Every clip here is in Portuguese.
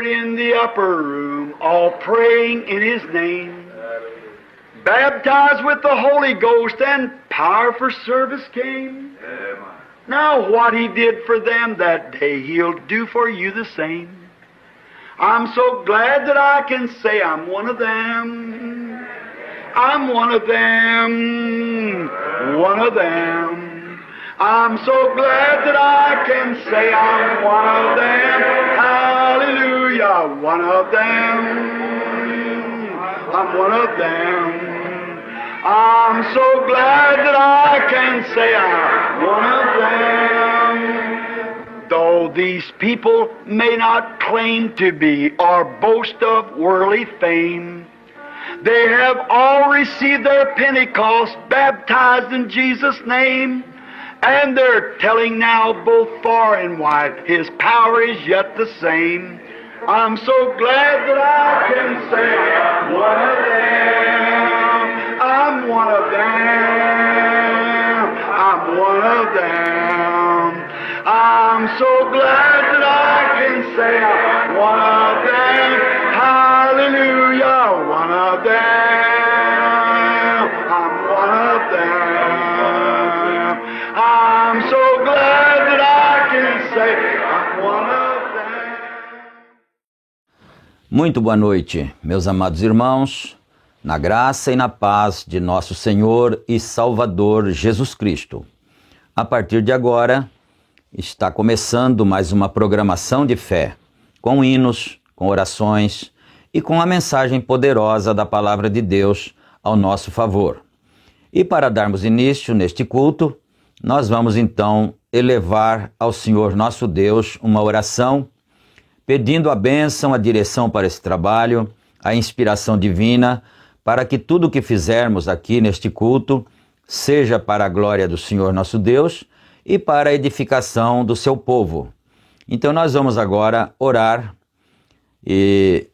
in the upper room, all praying in His name. Baptized with the Holy Ghost and power for service came. Now what He did for them that day, He'll do for you the same. I'm so glad that I can say I'm one of them. I'm one of them. One of them. I'm so glad that I can say I'm one of them. Hallelujah. One of them. I'm one of them. I'm so glad that I can say I'm one of them. Though these people may not claim to be or boast of worldly fame, they have all received their Pentecost, baptized in Jesus' name, and they're telling now both far and wide, His power is yet the same. I'm so glad that I can say I'm one of them. I'm one of them. I'm one of them. I'm so glad that I can say I'm one of them. Hallelujah, one of them. I'm one of them. I'm so glad that I can say I'm one of them. Muito boa noite, meus amados irmãos, na graça e na paz de nosso Senhor e Salvador Jesus Cristo. A partir de agora, está começando mais uma programação de fé, com hinos, com orações e com a mensagem poderosa da Palavra de Deus ao nosso favor. E para darmos início neste culto, nós vamos então elevar ao Senhor nosso Deus uma oração, pedindo a bênção, a direção para esse trabalho, a inspiração divina, para que tudo o que fizermos aqui neste culto seja para a glória do Senhor nosso Deus e para a edificação do seu povo. Então nós vamos agora orar e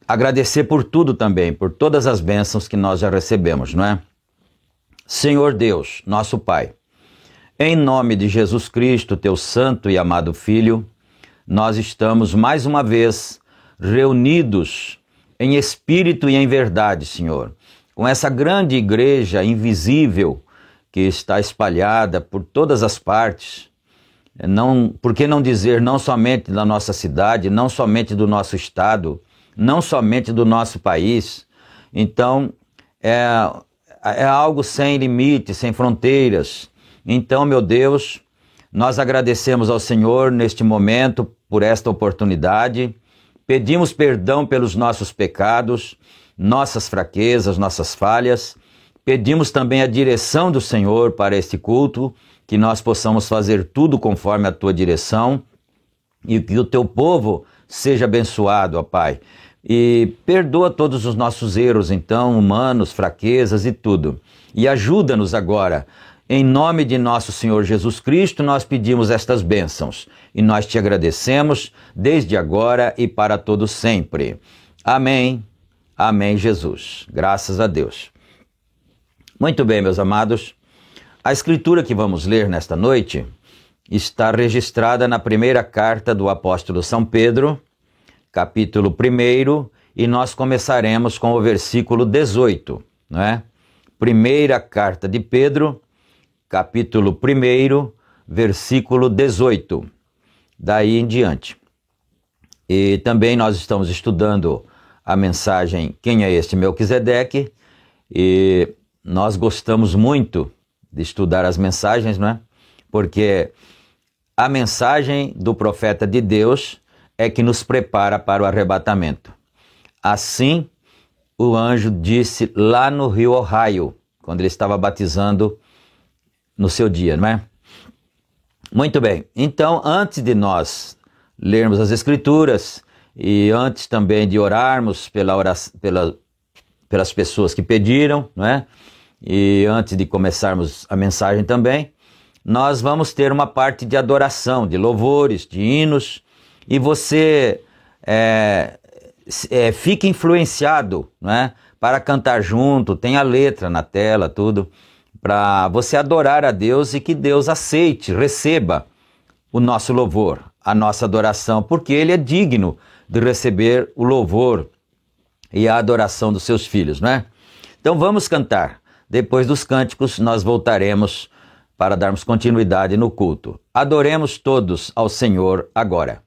agradecer por tudo também, por todas as bênçãos que nós já recebemos, não é? Senhor Deus, nosso Pai, em nome de Jesus Cristo, teu santo e amado Filho, nós estamos mais uma vez reunidos em espírito e em verdade, Senhor, com essa grande igreja invisível que está espalhada por todas as partes. Por que não dizer não somente da nossa cidade, não somente do nosso estado, não somente do nosso país. Então, é algo sem limites, sem fronteiras. Então, meu Deus, nós agradecemos ao Senhor neste momento por esta oportunidade. Pedimos perdão pelos nossos pecados, nossas fraquezas, nossas falhas. Pedimos também a direção do Senhor para este culto, que nós possamos fazer tudo conforme a tua direção e que o teu povo seja abençoado, ó Pai. E perdoa todos os nossos erros, então, humanos, fraquezas e tudo. E ajuda-nos agora. Em nome de nosso Senhor Jesus Cristo, nós pedimos estas bênçãos e nós te agradecemos desde agora e para todo sempre. Amém. Amém, Jesus. Graças a Deus. Muito bem, meus amados. A escritura que vamos ler nesta noite está registrada na primeira carta do apóstolo São Pedro, capítulo 1, e nós começaremos com o versículo 18, não é? Primeira carta de Pedro, capítulo 1, versículo 18, daí em diante. E também nós estamos estudando a mensagem Quem é este Melquisedeque? E nós gostamos muito de estudar as mensagens, não é? Porque a mensagem do profeta de Deus é que nos prepara para o arrebatamento. Assim, o anjo disse lá no rio Ohio, quando ele estava batizando no seu dia, não é? Muito bem, então antes de nós lermos as Escrituras e antes também de orarmos pelas pessoas que pediram, não é? E antes de começarmos a mensagem também, nós vamos ter uma parte de adoração, de louvores, de hinos, e você fique influenciado, não é? Para cantar junto, tem a letra na tela, tudo, para você adorar a Deus e que Deus aceite, receba o nosso louvor, a nossa adoração, porque Ele é digno de receber o louvor e a adoração dos seus filhos, não é? Então vamos cantar. Depois dos cânticos nós voltaremos para darmos continuidade no culto. Adoremos todos ao Senhor agora.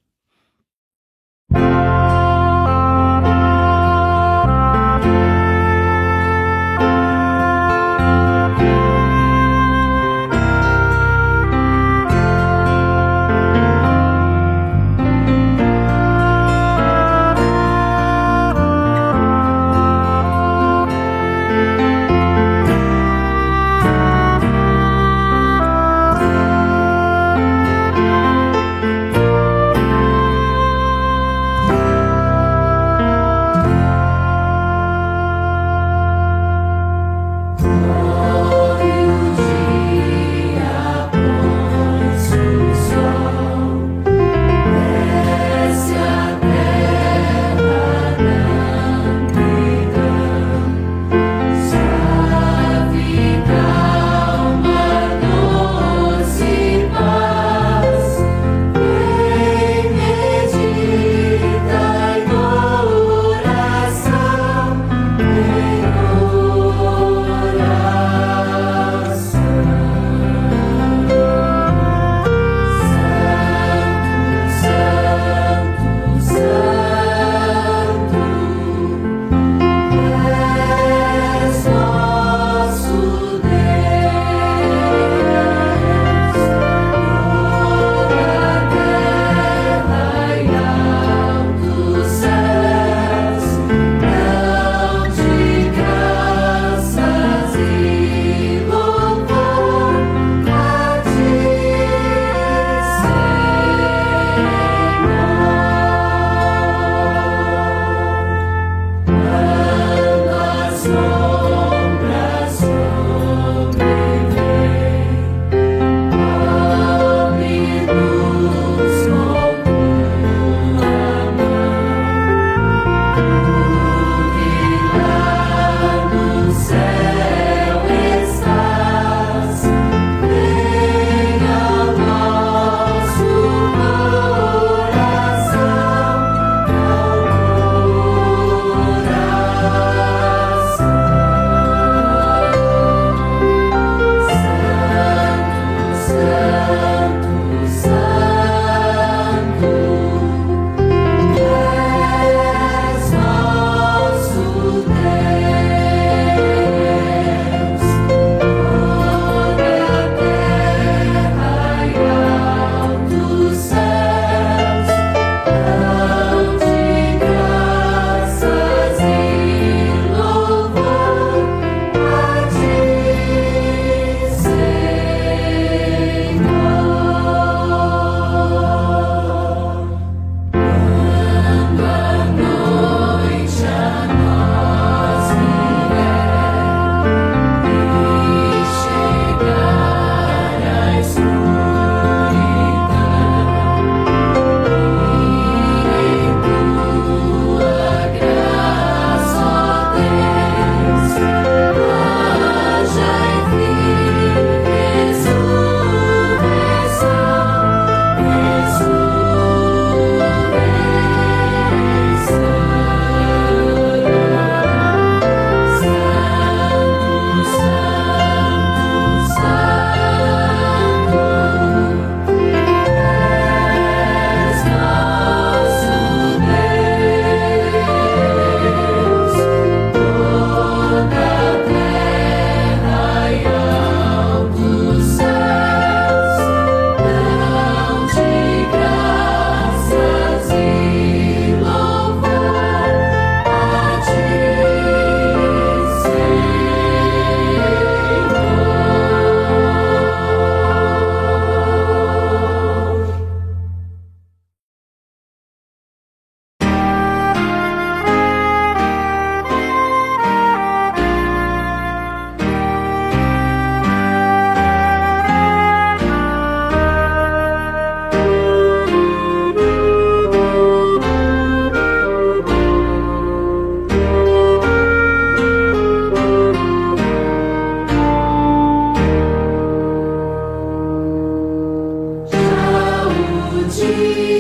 Saúde.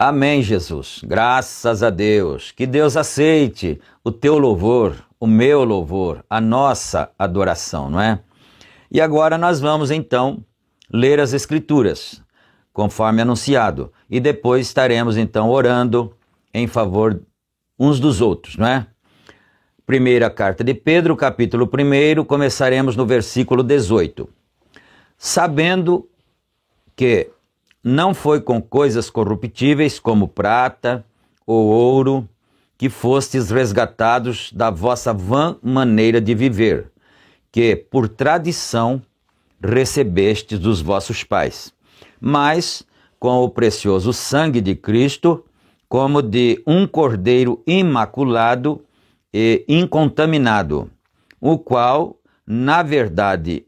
Amém, Jesus. Graças a Deus. Que Deus aceite o teu louvor, o meu louvor, a nossa adoração, não é? E agora nós vamos então ler as Escrituras, conforme anunciado, e depois estaremos então orando em favor uns dos outros, não é? Primeira carta de Pedro, capítulo 1, começaremos no versículo 18. Sabendo que não foi com coisas corruptíveis como prata ou ouro que fostes resgatados da vossa vã maneira de viver, que por tradição recebestes dos vossos pais, mas com o precioso sangue de Cristo, como de um cordeiro imaculado e incontaminado, o qual, na verdade,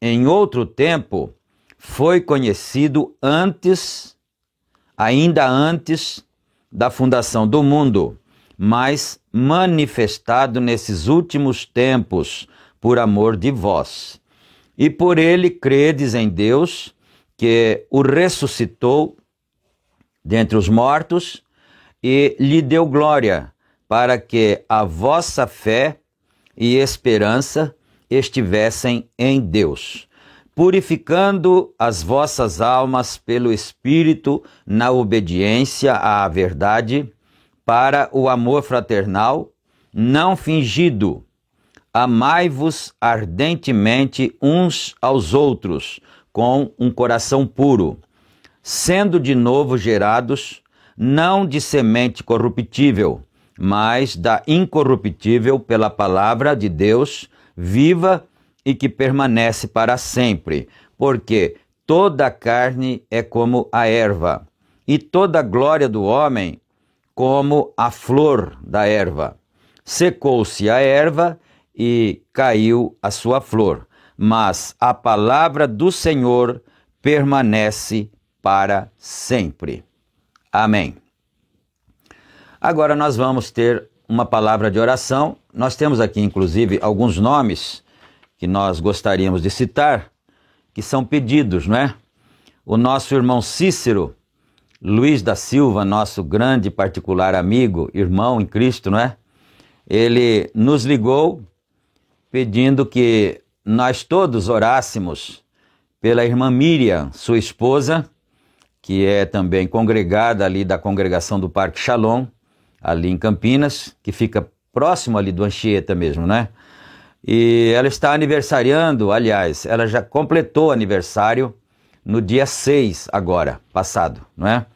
em outro tempo, foi conhecido ainda antes da fundação do mundo, mas manifestado nesses últimos tempos por amor de vós. E por ele credes em Deus, que o ressuscitou dentre os mortos e lhe deu glória, para que a vossa fé e esperança estivessem em Deus, purificando as vossas almas pelo Espírito na obediência à verdade, para o amor fraternal, não fingido. Amai-vos ardentemente uns aos outros, com um coração puro, sendo de novo gerados, não de semente corruptível, mas da incorruptível pela palavra de Deus, viva e que permanece para sempre, porque toda a carne é como a erva, e toda a glória do homem como a flor da erva. Secou-se a erva e caiu a sua flor, mas a palavra do Senhor permanece para sempre. Amém. Agora nós vamos ter uma palavra de oração. Nós temos aqui, inclusive, alguns nomes que nós gostaríamos de citar, que são pedidos, não é? O nosso irmão Cícero Luiz da Silva, nosso grande particular amigo, irmão em Cristo, não é? Ele nos ligou pedindo que nós todos orássemos pela irmã Miriam, sua esposa, que é também congregada ali da congregação do Parque Shalom, ali em Campinas, que fica próximo ali do Anchieta mesmo, né? E ela está aniversariando, aliás, ela já completou aniversário no dia 6 agora, passado, não é?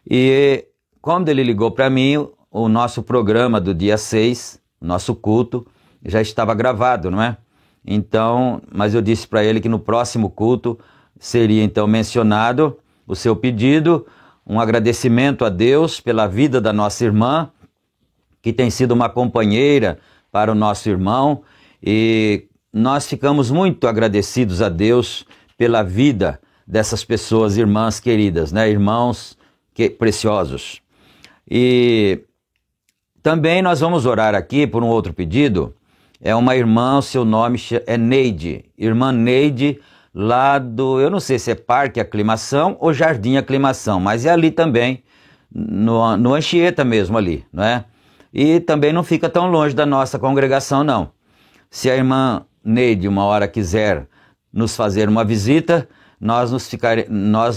E quando ele ligou para mim, o nosso programa do dia 6, nosso culto, já estava gravado, não é? Então, mas eu disse para ele que no próximo culto seria então mencionado o seu pedido, um agradecimento a Deus pela vida da nossa irmã, que tem sido uma companheira para o nosso irmão, e nós ficamos muito agradecidos a Deus pela vida dessas pessoas, irmãs queridas, né? Irmãos preciosos. E também nós vamos orar aqui por um outro pedido. É uma irmã, o seu nome é Neide, irmã Neide, lá do, eu não sei se é Parque Aclimação ou Jardim Aclimação, mas é ali também, no Anchieta mesmo ali, não é? E também não fica tão longe da nossa congregação, não. Se a irmã Neide uma hora quiser nos fazer uma visita, nós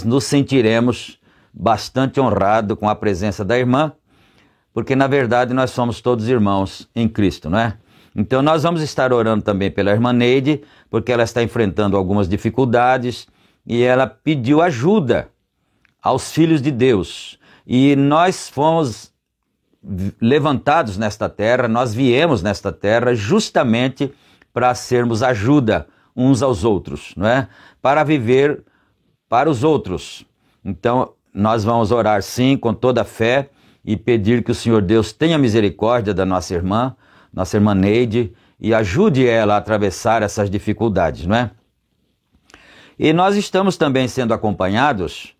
nos sentiremos bastante honrados com a presença da irmã, porque na verdade nós somos todos irmãos em Cristo, não é? Então nós vamos estar orando também pela irmã Neide, porque ela está enfrentando algumas dificuldades e ela pediu ajuda aos filhos de Deus. E nós fomos levantados nesta terra, nós viemos nesta terra justamente para sermos ajuda uns aos outros, não é? Para viver para os outros. Então nós vamos orar sim com toda a fé e pedir que o Senhor Deus tenha misericórdia da nossa irmã Neide, e ajude ela a atravessar essas dificuldades, não é? E nós estamos também sendo acompanhados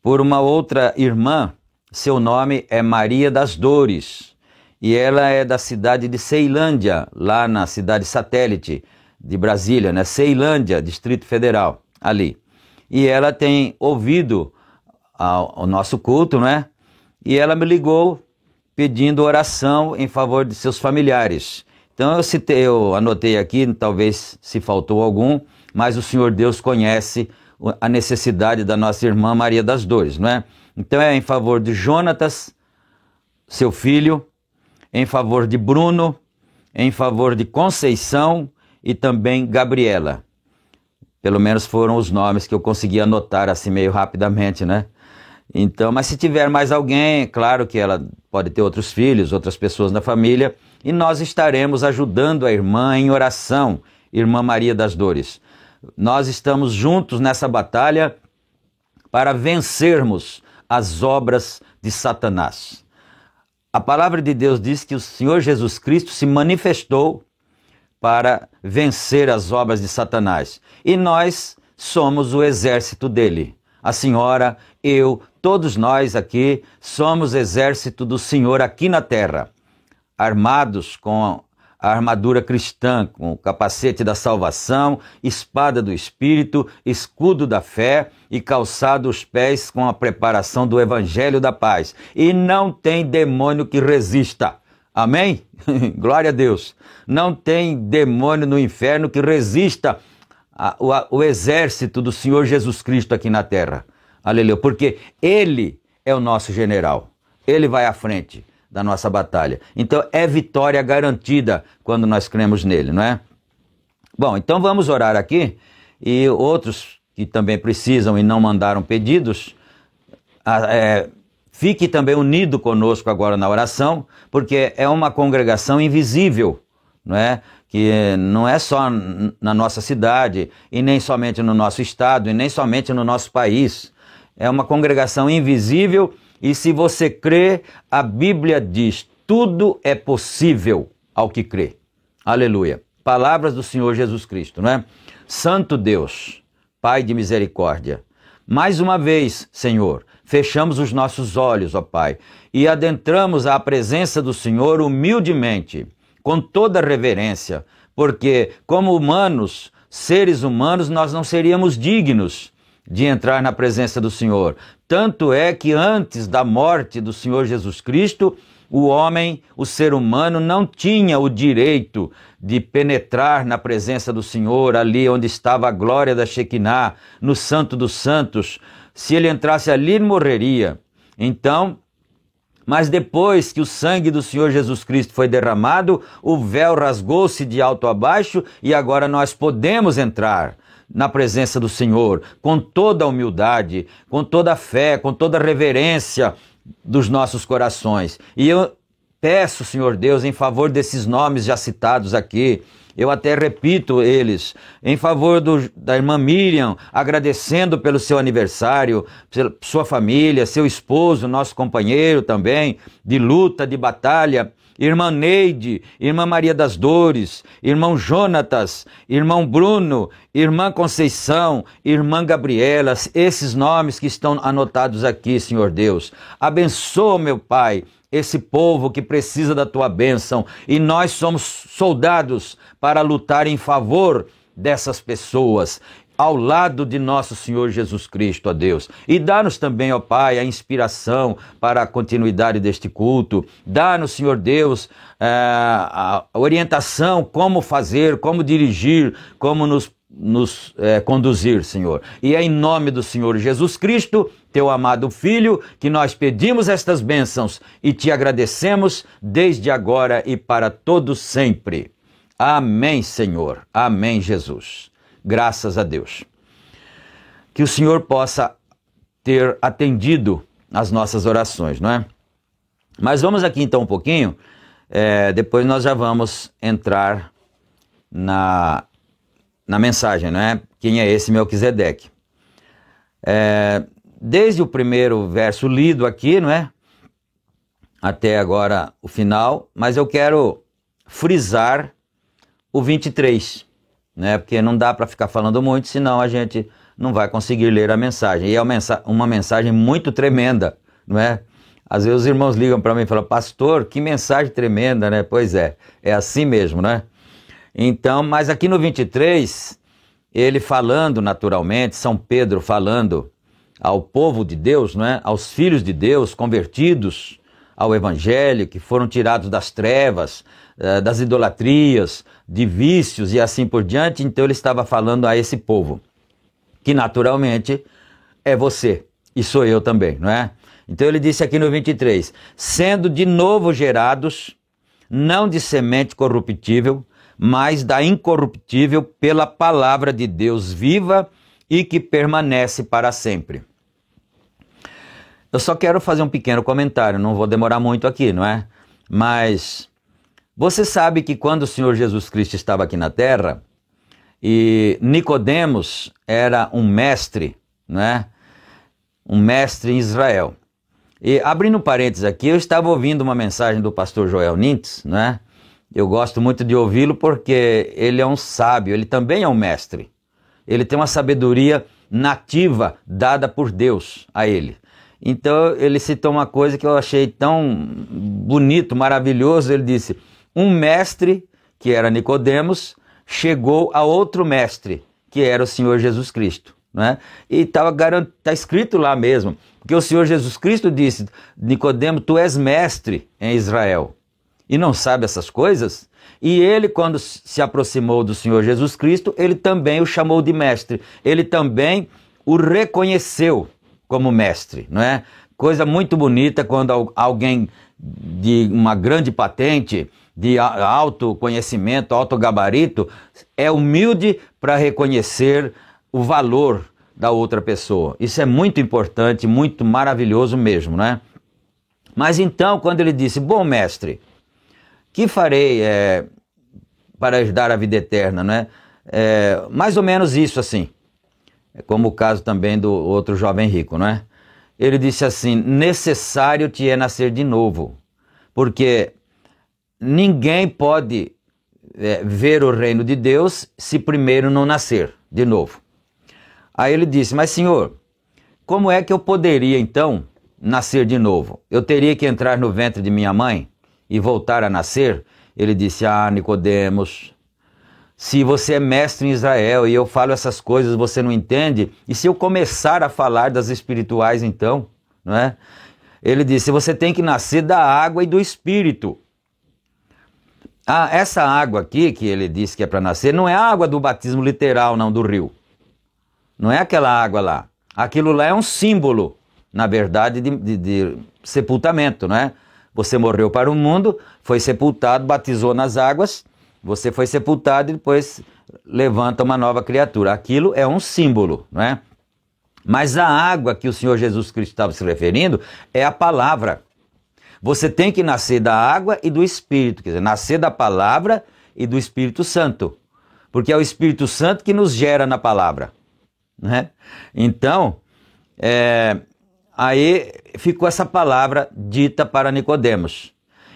por uma outra irmã, seu nome é Maria das Dores, e ela é da cidade de Ceilândia, lá na cidade satélite de Brasília, né? Ceilândia, Distrito Federal, ali. E ela tem ouvido o nosso culto, não é? e ela me ligou pedindo oração em favor de seus familiares. Então eu anotei aqui, talvez se faltou algum, mas o Senhor Deus conhece a necessidade da nossa irmã Maria das Dores, não é? Então é em favor de Jonatas, seu filho, em favor de Bruno, em favor de Conceição e também Gabriela. Pelo menos foram os nomes que eu consegui anotar assim meio rapidamente, né? Então, mas se tiver mais alguém, é claro que ela pode ter outros filhos, outras pessoas na família, e nós estaremos ajudando a irmã em oração, irmã Maria das Dores. Nós estamos juntos nessa batalha para vencermos as obras de Satanás. A palavra de Deus diz que o Senhor Jesus Cristo se manifestou para vencer as obras de Satanás. E nós somos o exército dele. A senhora, eu, todos nós aqui somos exército do Senhor aqui na terra, armados com a armadura cristã, com o capacete da salvação, espada do Espírito, escudo da fé e calçado os pés com a preparação do Evangelho da paz. E não tem demônio que resista. Amém? Glória a Deus. Não tem demônio no inferno que resista o exército do Senhor Jesus Cristo aqui na terra. Aleluia. Porque Ele é o nosso general. Ele vai à frente da nossa batalha. Então é vitória garantida quando nós cremos nele, não é? Bom, então vamos orar aqui. E outros que também precisam e não mandaram pedidos, fique também unido conosco agora na oração, porque é uma congregação invisível, não é? Que não é só na nossa cidade, e nem somente no nosso estado, e nem somente no nosso país. É uma congregação invisível, e se você crê, a Bíblia diz, tudo é possível ao que crê. Aleluia. Palavras do Senhor Jesus Cristo, não é? Santo Deus, Pai de misericórdia, mais uma vez, Senhor, fechamos os nossos olhos, ó Pai, e adentramos à presença do Senhor humildemente, com toda reverência, porque como humanos, seres humanos, nós não seríamos dignos de entrar na presença do Senhor. Tanto é que antes da morte do Senhor Jesus Cristo, o homem, o ser humano, não tinha o direito de penetrar na presença do Senhor, ali onde estava a glória da Shekinah, no Santo dos Santos. Se ele entrasse ali, ele morreria. Então, mas depois que o sangue do Senhor Jesus Cristo foi derramado, o véu rasgou-se de alto a baixo e agora nós podemos entrar na presença do Senhor com toda a humildade, com toda a fé, com toda a reverência dos nossos corações. E eu peço, Senhor Deus, em favor desses nomes já citados aqui, eu até repito eles, em favor da irmã Miriam, agradecendo pelo seu aniversário, pela sua família, seu esposo, nosso companheiro também, de luta, de batalha, irmã Neide, irmã Maria das Dores, irmão Jonatas, irmão Bruno, irmã Conceição, irmã Gabriela, esses nomes que estão anotados aqui, Senhor Deus. Abençoa, meu Pai, esse povo que precisa da tua bênção, e nós somos soldados para lutar em favor dessas pessoas, ao lado de nosso Senhor Jesus Cristo, ó Deus. E dá-nos também, ó Pai, a inspiração para a continuidade deste culto. Dá-nos, Senhor Deus, a orientação, como fazer, como dirigir, como nos conduzir, Senhor. E é em nome do Senhor Jesus Cristo, teu amado Filho, que nós pedimos estas bênçãos e te agradecemos desde agora e para todo sempre. Amém, Senhor. Amém, Jesus. Graças a Deus. Que o Senhor possa ter atendido as nossas orações, não é? Mas vamos aqui então um pouquinho, depois nós já vamos entrar na mensagem, não é? Quem é esse Melquisedeque? Desde o primeiro verso lido aqui, não é? Até agora o final, mas eu quero frisar o 23, né? Porque não dá para ficar falando muito, senão a gente não vai conseguir ler a mensagem. E é uma mensagem muito tremenda, não é? Às vezes os irmãos ligam para mim e falam, pastor, que mensagem tremenda, né? Pois é assim mesmo, né? Então, mas aqui no 23, ele falando naturalmente, São Pedro falando ao povo de Deus, não é? Aos filhos de Deus, convertidos ao Evangelho, que foram tirados das trevas, das idolatrias, de vícios e assim por diante. Então ele estava falando a esse povo, que naturalmente é você e sou eu também, não é? Então ele disse aqui no 23, sendo de novo gerados, não de semente corruptível, mas da incorruptível pela palavra de Deus viva e que permanece para sempre. Eu só quero fazer um pequeno comentário, não vou demorar muito aqui, não é? Mas você sabe que quando o Senhor Jesus Cristo estava aqui na terra, e Nicodemos era um mestre, não é? Um mestre em Israel. E abrindo parênteses aqui, eu estava ouvindo uma mensagem do pastor Joel Nintz, né? Eu gosto muito de ouvi-lo porque ele é um sábio, ele também é um mestre. Ele tem uma sabedoria nativa dada por Deus a ele. Então ele citou uma coisa que eu achei tão bonito, maravilhoso. Ele disse, um mestre, que era Nicodemos, chegou a outro mestre, que era o Senhor Jesus Cristo. Né? E tá escrito lá mesmo, porque o Senhor Jesus Cristo disse, Nicodemo, tu és mestre em Israel e não sabe essas coisas? E ele, quando se aproximou do Senhor Jesus Cristo, ele também o chamou de mestre, ele também o reconheceu como mestre, não é? Coisa muito bonita quando alguém de uma grande patente, de alto conhecimento, alto gabarito, é humilde para reconhecer o valor da outra pessoa. Isso é muito importante, muito maravilhoso mesmo, né? Mas então, quando ele disse, bom mestre, que farei para dar a vida eterna, né? Mais ou menos isso assim, como o caso também do outro jovem rico, não é? Ele disse assim, necessário te é nascer de novo, porque ninguém pode ver o reino de Deus se primeiro não nascer de novo. Aí ele disse, mas Senhor, como é que eu poderia então nascer de novo? Eu teria que entrar no ventre de minha mãe e voltar a nascer? Ele disse, Nicodemos, se você é mestre em Israel e eu falo essas coisas, você não entende? E se eu começar a falar das espirituais então, não é? Ele disse, você tem que nascer da água e do Espírito. Essa água aqui, que ele disse que é para nascer, não é a água do batismo literal, não, do rio. Não é aquela água lá. Aquilo lá é um símbolo, na verdade, de sepultamento, não é? Você morreu para o mundo, foi sepultado, batizou nas águas, você foi sepultado e depois levanta uma nova criatura. Aquilo é um símbolo, não é? Mas a água que o Senhor Jesus Cristo estava se referindo é a palavra. Você tem que nascer da água e do Espírito, quer dizer, nascer da palavra e do Espírito Santo, porque é o Espírito Santo que nos gera na palavra, né? Então, aí ficou essa palavra dita para Nicodemos.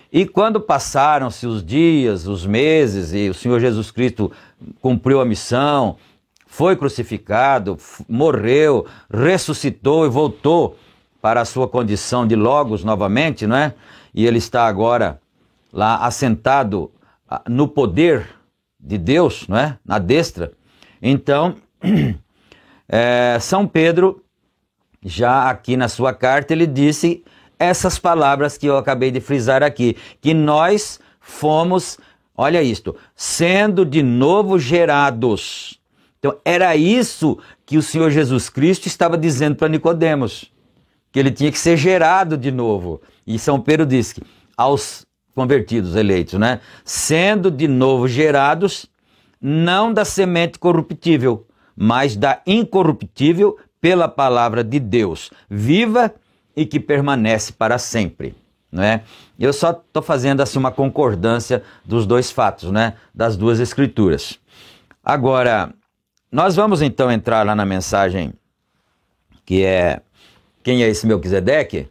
E quando passaram-se os dias, os meses, e o Senhor Jesus Cristo cumpriu a missão, foi crucificado, morreu, ressuscitou e voltou para a sua condição de Logos novamente, não é? E ele está agora lá assentado no poder de Deus, não é? Na destra. Então, São Pedro, já aqui na sua carta, ele disse essas palavras que eu acabei de frisar aqui, que nós fomos, olha isto, sendo de novo gerados. Então, era isso que o Senhor Jesus Cristo estava dizendo para Nicodemos, que ele tinha que ser gerado de novo. E São Pedro disse que aos convertidos, eleitos, né? Sendo de novo gerados, não da semente corruptível, mas da incorruptível pela palavra de Deus, viva e que permanece para sempre, né? Eu só estou fazendo assim uma concordância dos dois fatos, né? Das duas escrituras. Agora, nós vamos então entrar lá na mensagem que é quem é esse Melquisedeque,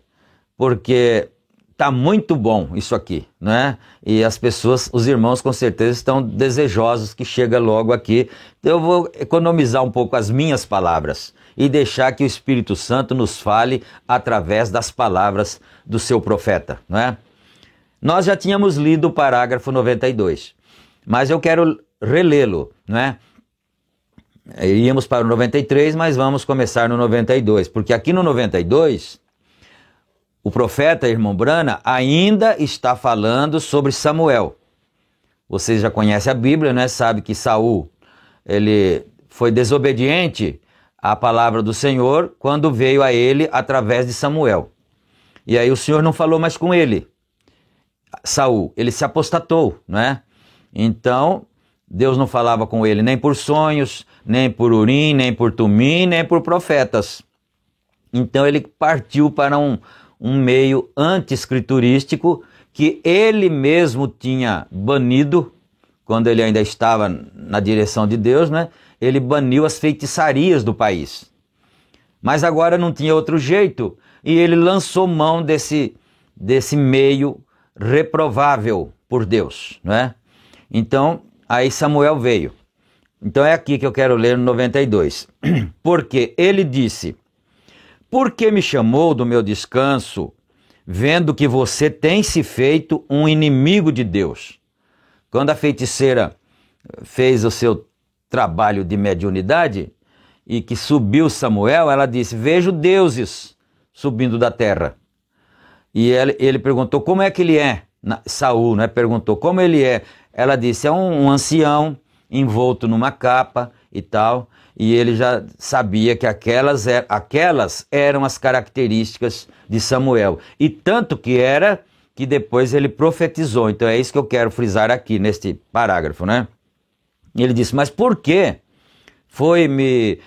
porque tá muito bom isso aqui, né? E as pessoas, os irmãos com certeza estão desejosos que chegue logo aqui. Então eu vou economizar um pouco as minhas palavras e deixar que o Espírito Santo nos fale através das palavras do seu profeta, não é? Nós já tínhamos lido o parágrafo 92, mas eu quero relê-lo, não é? Iríamos para o 93, mas vamos começar no 92, porque aqui no 92, o profeta, irmão Brana, ainda está falando sobre Samuel. Vocês já conhecem a Bíblia, né? Sabe que Saul, ele foi desobediente à palavra do Senhor quando veio a ele através de Samuel. E aí o Senhor não falou mais com ele, Saul, ele se apostatou, né? Então, Deus não falava com ele nem por sonhos, nem por Urim, nem por Tumim, nem por profetas. Então ele partiu para um meio anti-escriturístico que ele mesmo tinha banido, quando ele ainda estava na direção de Deus, né? Ele baniu as feitiçarias do país. Mas agora não tinha outro jeito, e ele lançou mão desse meio reprovável por Deus, né? Então, aí Samuel veio. Então é aqui que eu quero ler no 92. Porque ele disse: por que me chamou do meu descanso, vendo que você tem se feito um inimigo de Deus? Quando a feiticeira fez o seu trabalho de mediunidade e que subiu Samuel, ela disse: vejo deuses subindo da terra. E ele perguntou: como é que ele é? Saul, né, perguntou como ele é. Ela disse: é um ancião envolto numa capa e tal. E ele já sabia que aquelas eram as características de Samuel. E tanto que era que depois ele profetizou. Então é isso que eu quero frisar aqui neste parágrafo, né? Ele disse: mas por que foi me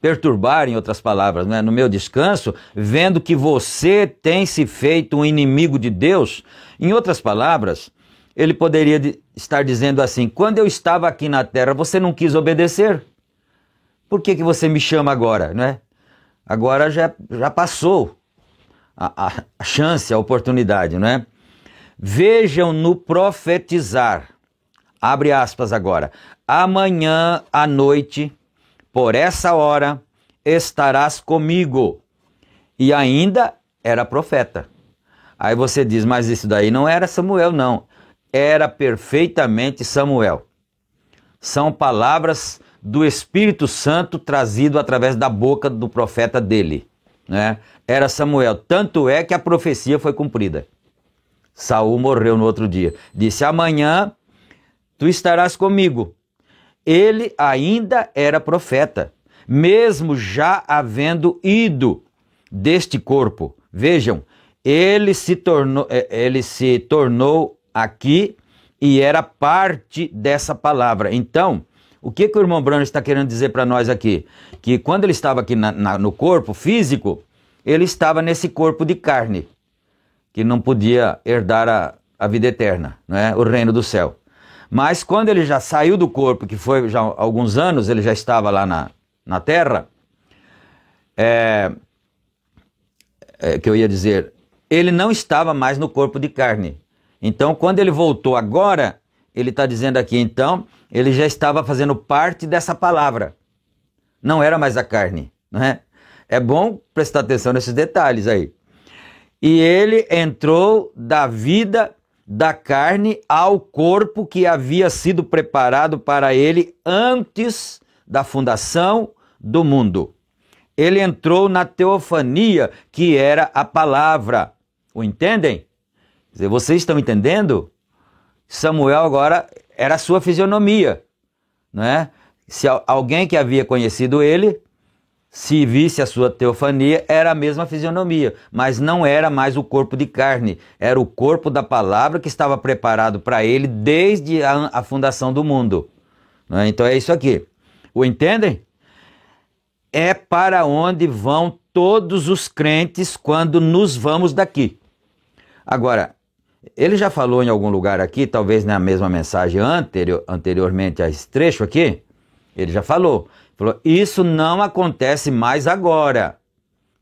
perturbar, em outras palavras, né, no meu descanso, vendo que você tem se feito um inimigo de Deus? Em outras palavras, ele poderia estar dizendo assim: quando eu estava aqui na terra, você não quis obedecer? Por que você me chama agora, né? Agora já passou a chance, a oportunidade, né? Vejam-no profetizar, abre aspas agora, amanhã à noite, por essa hora, estarás comigo. E ainda era profeta. Aí você diz: mas isso daí não era Samuel, não. Era perfeitamente Samuel. São palavras do Espírito Santo trazido através da boca do profeta dele, né? Era Samuel. Tanto é que a profecia foi cumprida. Saul morreu no outro dia. Disse: amanhã tu estarás comigo. Ele ainda era profeta, mesmo já havendo ido deste corpo. Vejam, ele se tornou aqui e era parte dessa palavra. Então, o que o irmão Branham está querendo dizer para nós aqui? Que quando ele estava aqui no corpo físico, ele estava nesse corpo de carne, que não podia herdar a vida eterna, né? O reino do céu. Mas quando ele já saiu do corpo, que foi já há alguns anos, ele já estava lá na terra, que eu ia dizer, ele não estava mais no corpo de carne. Então, quando ele voltou agora, ele está dizendo aqui, então, ele já estava fazendo parte dessa palavra. Não era mais a carne, não é? É bom prestar atenção nesses detalhes aí. E ele entrou da vida da carne ao corpo que havia sido preparado para ele antes da fundação do mundo. Ele entrou na teofania, que era a palavra. O entendem? Quer dizer, vocês estão entendendo? Samuel agora era a sua fisionomia, né? Se alguém que havia conhecido ele, se visse a sua teofania, era a mesma fisionomia, mas não era mais o corpo de carne, era o corpo da palavra que estava preparado para ele desde a fundação do mundo, né? Então é isso aqui. O entendem? É para onde vão todos os crentes quando nos vamos daqui. Agora, ele já falou em algum lugar aqui, talvez na mesma mensagem anteriormente a esse trecho aqui, ele já falou, isso não acontece mais agora,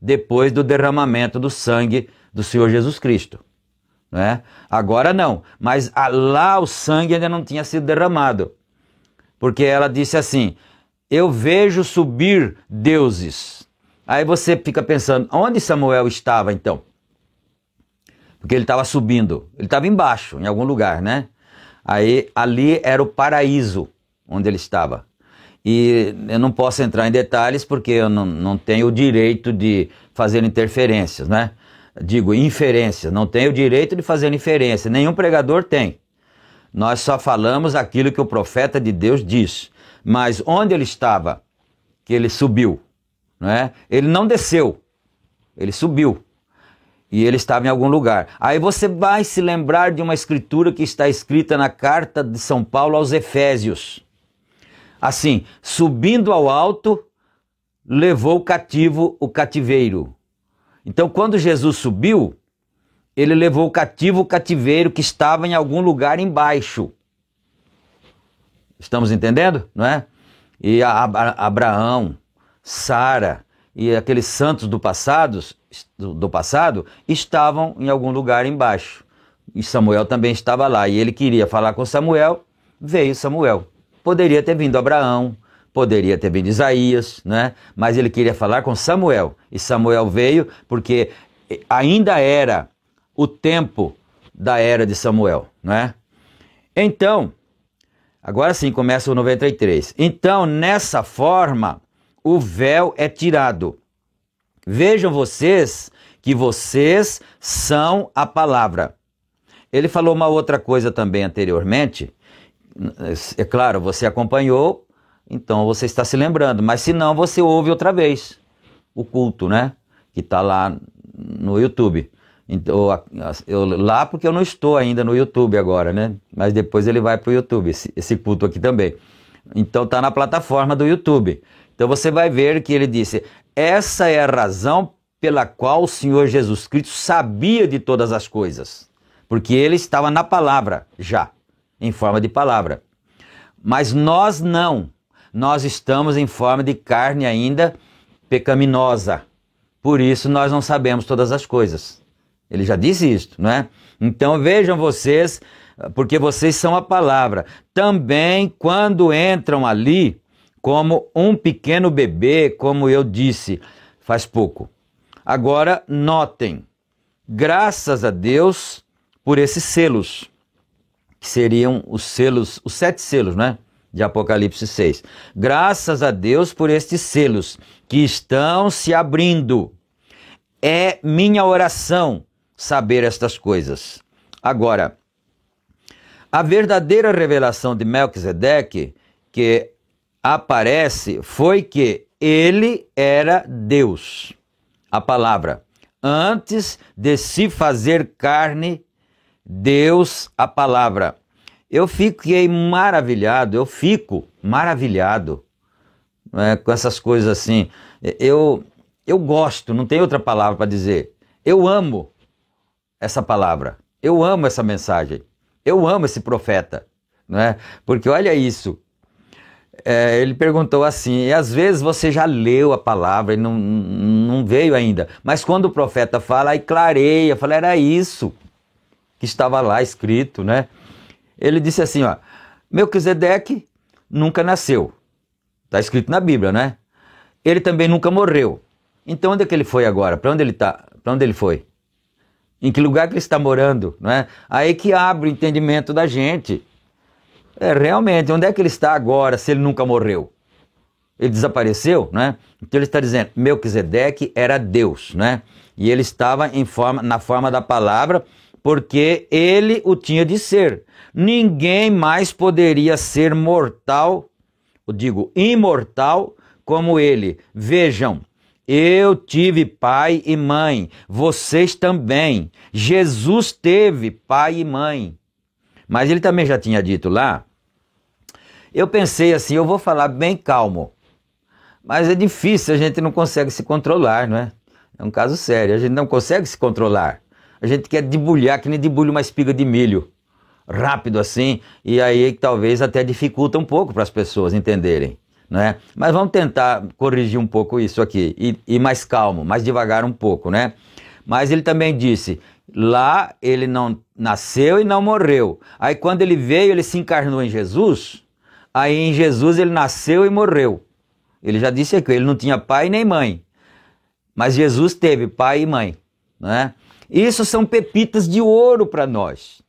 depois do derramamento do sangue do Senhor Jesus Cristo, né? Agora não, mas lá o sangue ainda não tinha sido derramado, porque ela disse assim, eu vejo subir deuses. Aí você fica pensando, onde Samuel estava então? Porque ele estava subindo, ele estava embaixo, em algum lugar, né? Aí ali era o paraíso onde ele estava. E eu não posso entrar em detalhes porque eu não tenho o direito de fazer interferências, né? Digo, inferências, não tenho o direito de fazer inferência, nenhum pregador tem. Nós só falamos aquilo que o profeta de Deus diz. Mas onde ele estava, que ele subiu, não é? Ele não desceu, ele subiu. E ele estava em algum lugar. Aí você vai se lembrar de uma escritura que está escrita na carta de São Paulo aos Efésios. Assim, subindo ao alto, levou cativo o cativeiro. Então, quando Jesus subiu, ele levou cativo o cativeiro que estava em algum lugar embaixo. Estamos entendendo? Não é? E Abraão, Sara e aqueles santos do passado estavam em algum lugar embaixo. E Samuel também estava lá. E ele queria falar com Samuel, veio Samuel. Poderia ter vindo Abraão, poderia ter vindo Isaías, né? Mas ele queria falar com Samuel. E Samuel veio porque ainda era o tempo da era de Samuel, né? Então, agora sim começa o 93. Então, nessa forma, o véu é tirado. Vejam vocês que vocês são a palavra. Ele falou uma outra coisa também anteriormente. É claro, você acompanhou, então você está se lembrando. Mas se não, você ouve outra vez o culto, né? Que está lá no YouTube. Então, lá porque eu não estou ainda no YouTube agora, né? Mas depois ele vai para o YouTube, esse culto aqui também. Então está na plataforma do YouTube. Então você vai ver que ele disse, essa é a razão pela qual o Senhor Jesus Cristo sabia de todas as coisas. Porque ele estava na palavra já, em forma de palavra. Mas nós não. Nós estamos em forma de carne ainda pecaminosa. Por isso nós não sabemos todas as coisas. Ele já disse isso, não é? Então vejam vocês, porque vocês são a palavra. Também quando entram ali, como um pequeno bebê, como eu disse faz pouco. Agora notem, graças a Deus por esses selos, que seriam os selos, os 7 selos, né? De Apocalipse 6. Graças a Deus por estes selos que estão se abrindo. É minha oração saber estas coisas. Agora, a verdadeira revelação de Melquisedeque que aparece foi que ele era Deus, a palavra. Antes de se fazer carne, Deus, a palavra. Eu fico maravilhado, né, com essas coisas assim. Eu gosto, não tem outra palavra para dizer. Eu amo essa palavra, eu amo essa mensagem, eu amo esse profeta, né? Porque olha isso, ele perguntou assim, e às vezes você já leu a palavra e não veio ainda, mas quando o profeta fala, aí clareia, fala, era isso que estava lá escrito, né? Ele disse assim, ó, Melquisedeque nunca nasceu, está escrito na Bíblia, né? Ele também nunca morreu. Então onde é que ele foi agora? Para onde ele está? Para onde ele foi? Em que lugar que ele está morando, não é? Aí que abre o entendimento da gente. Realmente, onde é que ele está agora se ele nunca morreu? Ele desapareceu, né? Então ele está dizendo, Melquisedeque era Deus, né? E ele estava na forma da palavra, porque ele o tinha de ser. Ninguém mais poderia ser mortal, eu digo imortal, como ele. Vejam, eu tive pai e mãe, vocês também. Jesus teve pai e mãe. Mas ele também já tinha dito lá. Eu pensei assim, eu vou falar bem calmo. Mas é difícil, a gente não consegue se controlar, não é? É um caso sério, a gente não consegue se controlar. A gente quer debulhar, que nem debulha uma espiga de milho. Rápido assim, e aí talvez até dificulta um pouco para as pessoas entenderem. Né? Mas vamos tentar corrigir um pouco isso aqui, e mais calmo, mais devagar um pouco, né? Mas ele também disse, lá ele não nasceu e não morreu. Aí quando ele veio, ele se encarnou em Jesus, aí em Jesus ele nasceu e morreu. Ele já disse aqui, ele não tinha pai nem mãe, mas Jesus teve pai e mãe, né? Isso são pepitas de ouro para nós.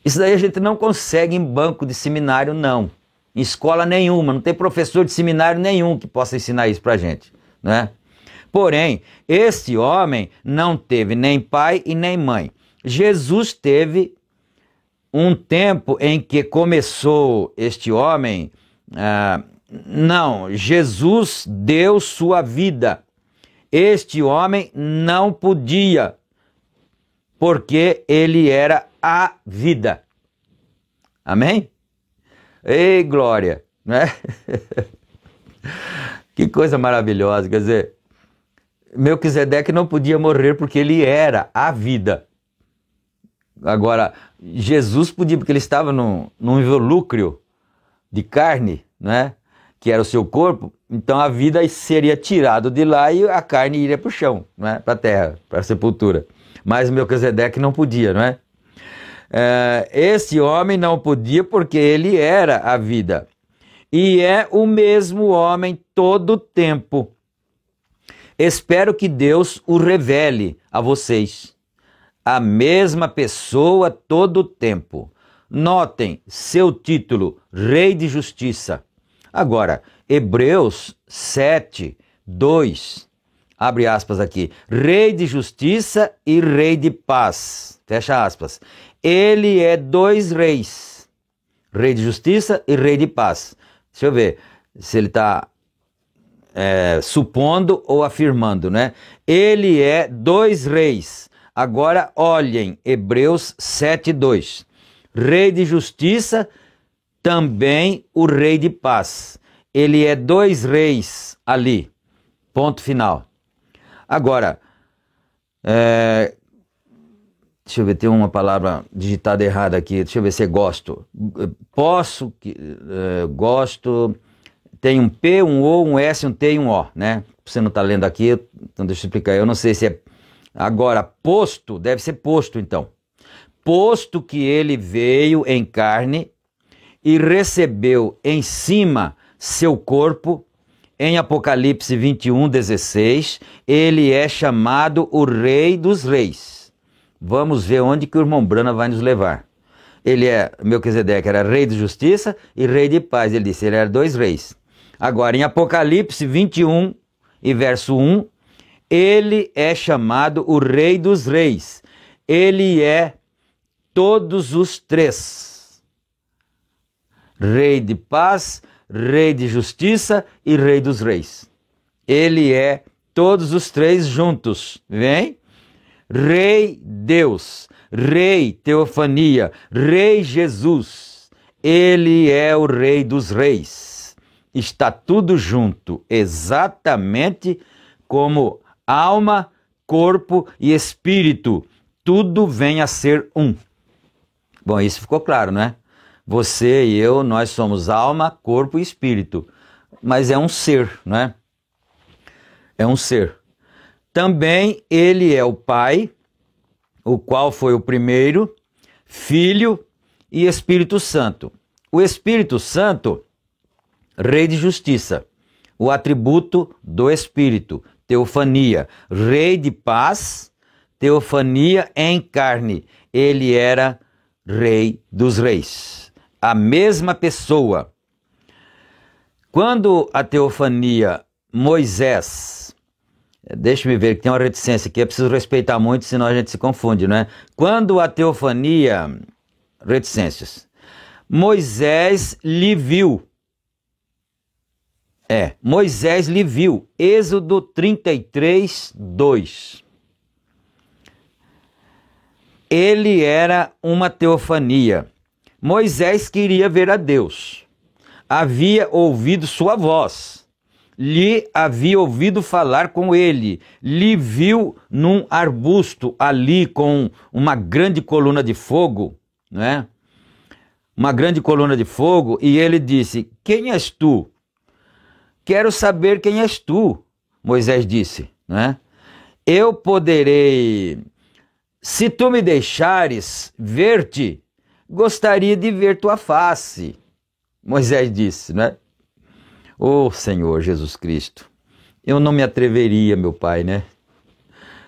Isso daí a gente não consegue em banco de seminário, não. em escola nenhuma, não tem professor de seminário nenhum que possa ensinar isso para a gente, né? Porém, este homem não teve nem pai e nem mãe. Jesus teve um tempo em que começou este homem, Jesus deu sua vida. Este homem não podia, porque ele era a vida. Amém? Ei, glória, né? Que coisa maravilhosa, quer dizer, Melquisedeque não podia morrer porque ele era a vida. Agora, Jesus podia, porque ele estava num involúcrio de carne, né? Que era o seu corpo, então a vida seria tirada de lá e a carne iria para o chão, né? Para a terra, para a sepultura. Mas Melquisedeque não podia, não é? Esse homem não podia porque ele era a vida. E é o mesmo homem todo o tempo. Espero que Deus o revele a vocês. A mesma pessoa todo o tempo. Notem seu título, Rei de Justiça. Agora, Hebreus 7, 2, abre aspas aqui, Rei de Justiça e Rei de Paz, fecha aspas. Ele é dois reis, Rei de Justiça e Rei de Paz. Deixa eu ver se ele está supondo ou afirmando, né? Ele é dois reis. Agora olhem, Hebreus 7, 2. Rei de Justiça, também o Rei de Paz. Ele é dois reis ali. Ponto final. Agora, deixa eu ver, tem uma palavra digitada errada aqui. Deixa eu ver se é gosto. Gosto. Tem um P, um O, um S, um T e um O, né? Você não está lendo aqui, então deixa eu explicar. Eu não sei se é... Agora, posto, deve ser posto então. Posto que ele veio em carne e recebeu em cima seu corpo, em Apocalipse 21, 16, ele é chamado o Rei dos Reis. Vamos ver onde que o irmão Brana vai nos levar. Melquisedeque era Rei de Justiça e Rei de Paz. Ele disse, ele era dois reis. Agora, em Apocalipse 21 e verso 1, ele é chamado o Rei dos Reis. Ele é todos os três. Rei de paz, Rei de justiça e Rei dos reis. Ele é todos os três juntos. Vem? Rei Deus, Rei Teofania, Rei Jesus. Ele é o Rei dos reis. Está tudo junto, exatamente como alma, corpo e espírito. Tudo vem a ser um. Bom, isso ficou claro, né? Você e eu, nós somos alma, corpo e espírito. Mas é um ser, né? É um ser. Também ele é o Pai, o qual foi o primeiro, Filho e Espírito Santo. O Espírito Santo, Rei de Justiça. O atributo do Espírito, teofania. Rei de paz, teofania em carne. Ele era Rei dos reis. A mesma pessoa. Quando a teofania, Moisés, deixa-me ver que tem uma reticência aqui, é preciso respeitar muito, senão a gente se confunde, não é? Quando a teofania, reticências, Moisés lhe viu. Moisés lhe viu. Êxodo 33, 2. Ele era uma teofania. Moisés queria ver a Deus. Havia ouvido sua voz. Lhe havia ouvido falar com ele. Lhe viu num arbusto ali com uma grande coluna de fogo, não é? Uma grande coluna de fogo, e ele disse: quem és tu? Quero saber quem és tu, Moisés disse, né? Eu poderei, se tu me deixares ver-te, gostaria de ver tua face, Moisés disse, né? Ô Senhor Jesus Cristo, eu não me atreveria, meu pai, né?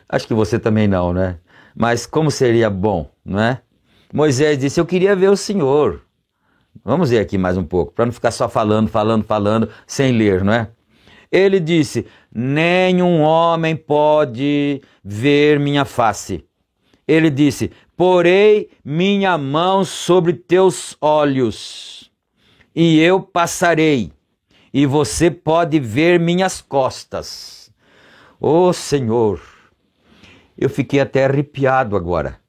Acho que você também não, né? Mas como seria bom, não é? Moisés disse, eu queria ver o Senhor. Vamos ver aqui mais um pouco, para não ficar só falando, sem ler, não é? Ele disse: nenhum homem pode ver minha face. Ele disse: porei minha mão sobre teus olhos, e eu passarei, e você pode ver minhas costas. Ô Senhor, eu fiquei até arrepiado agora,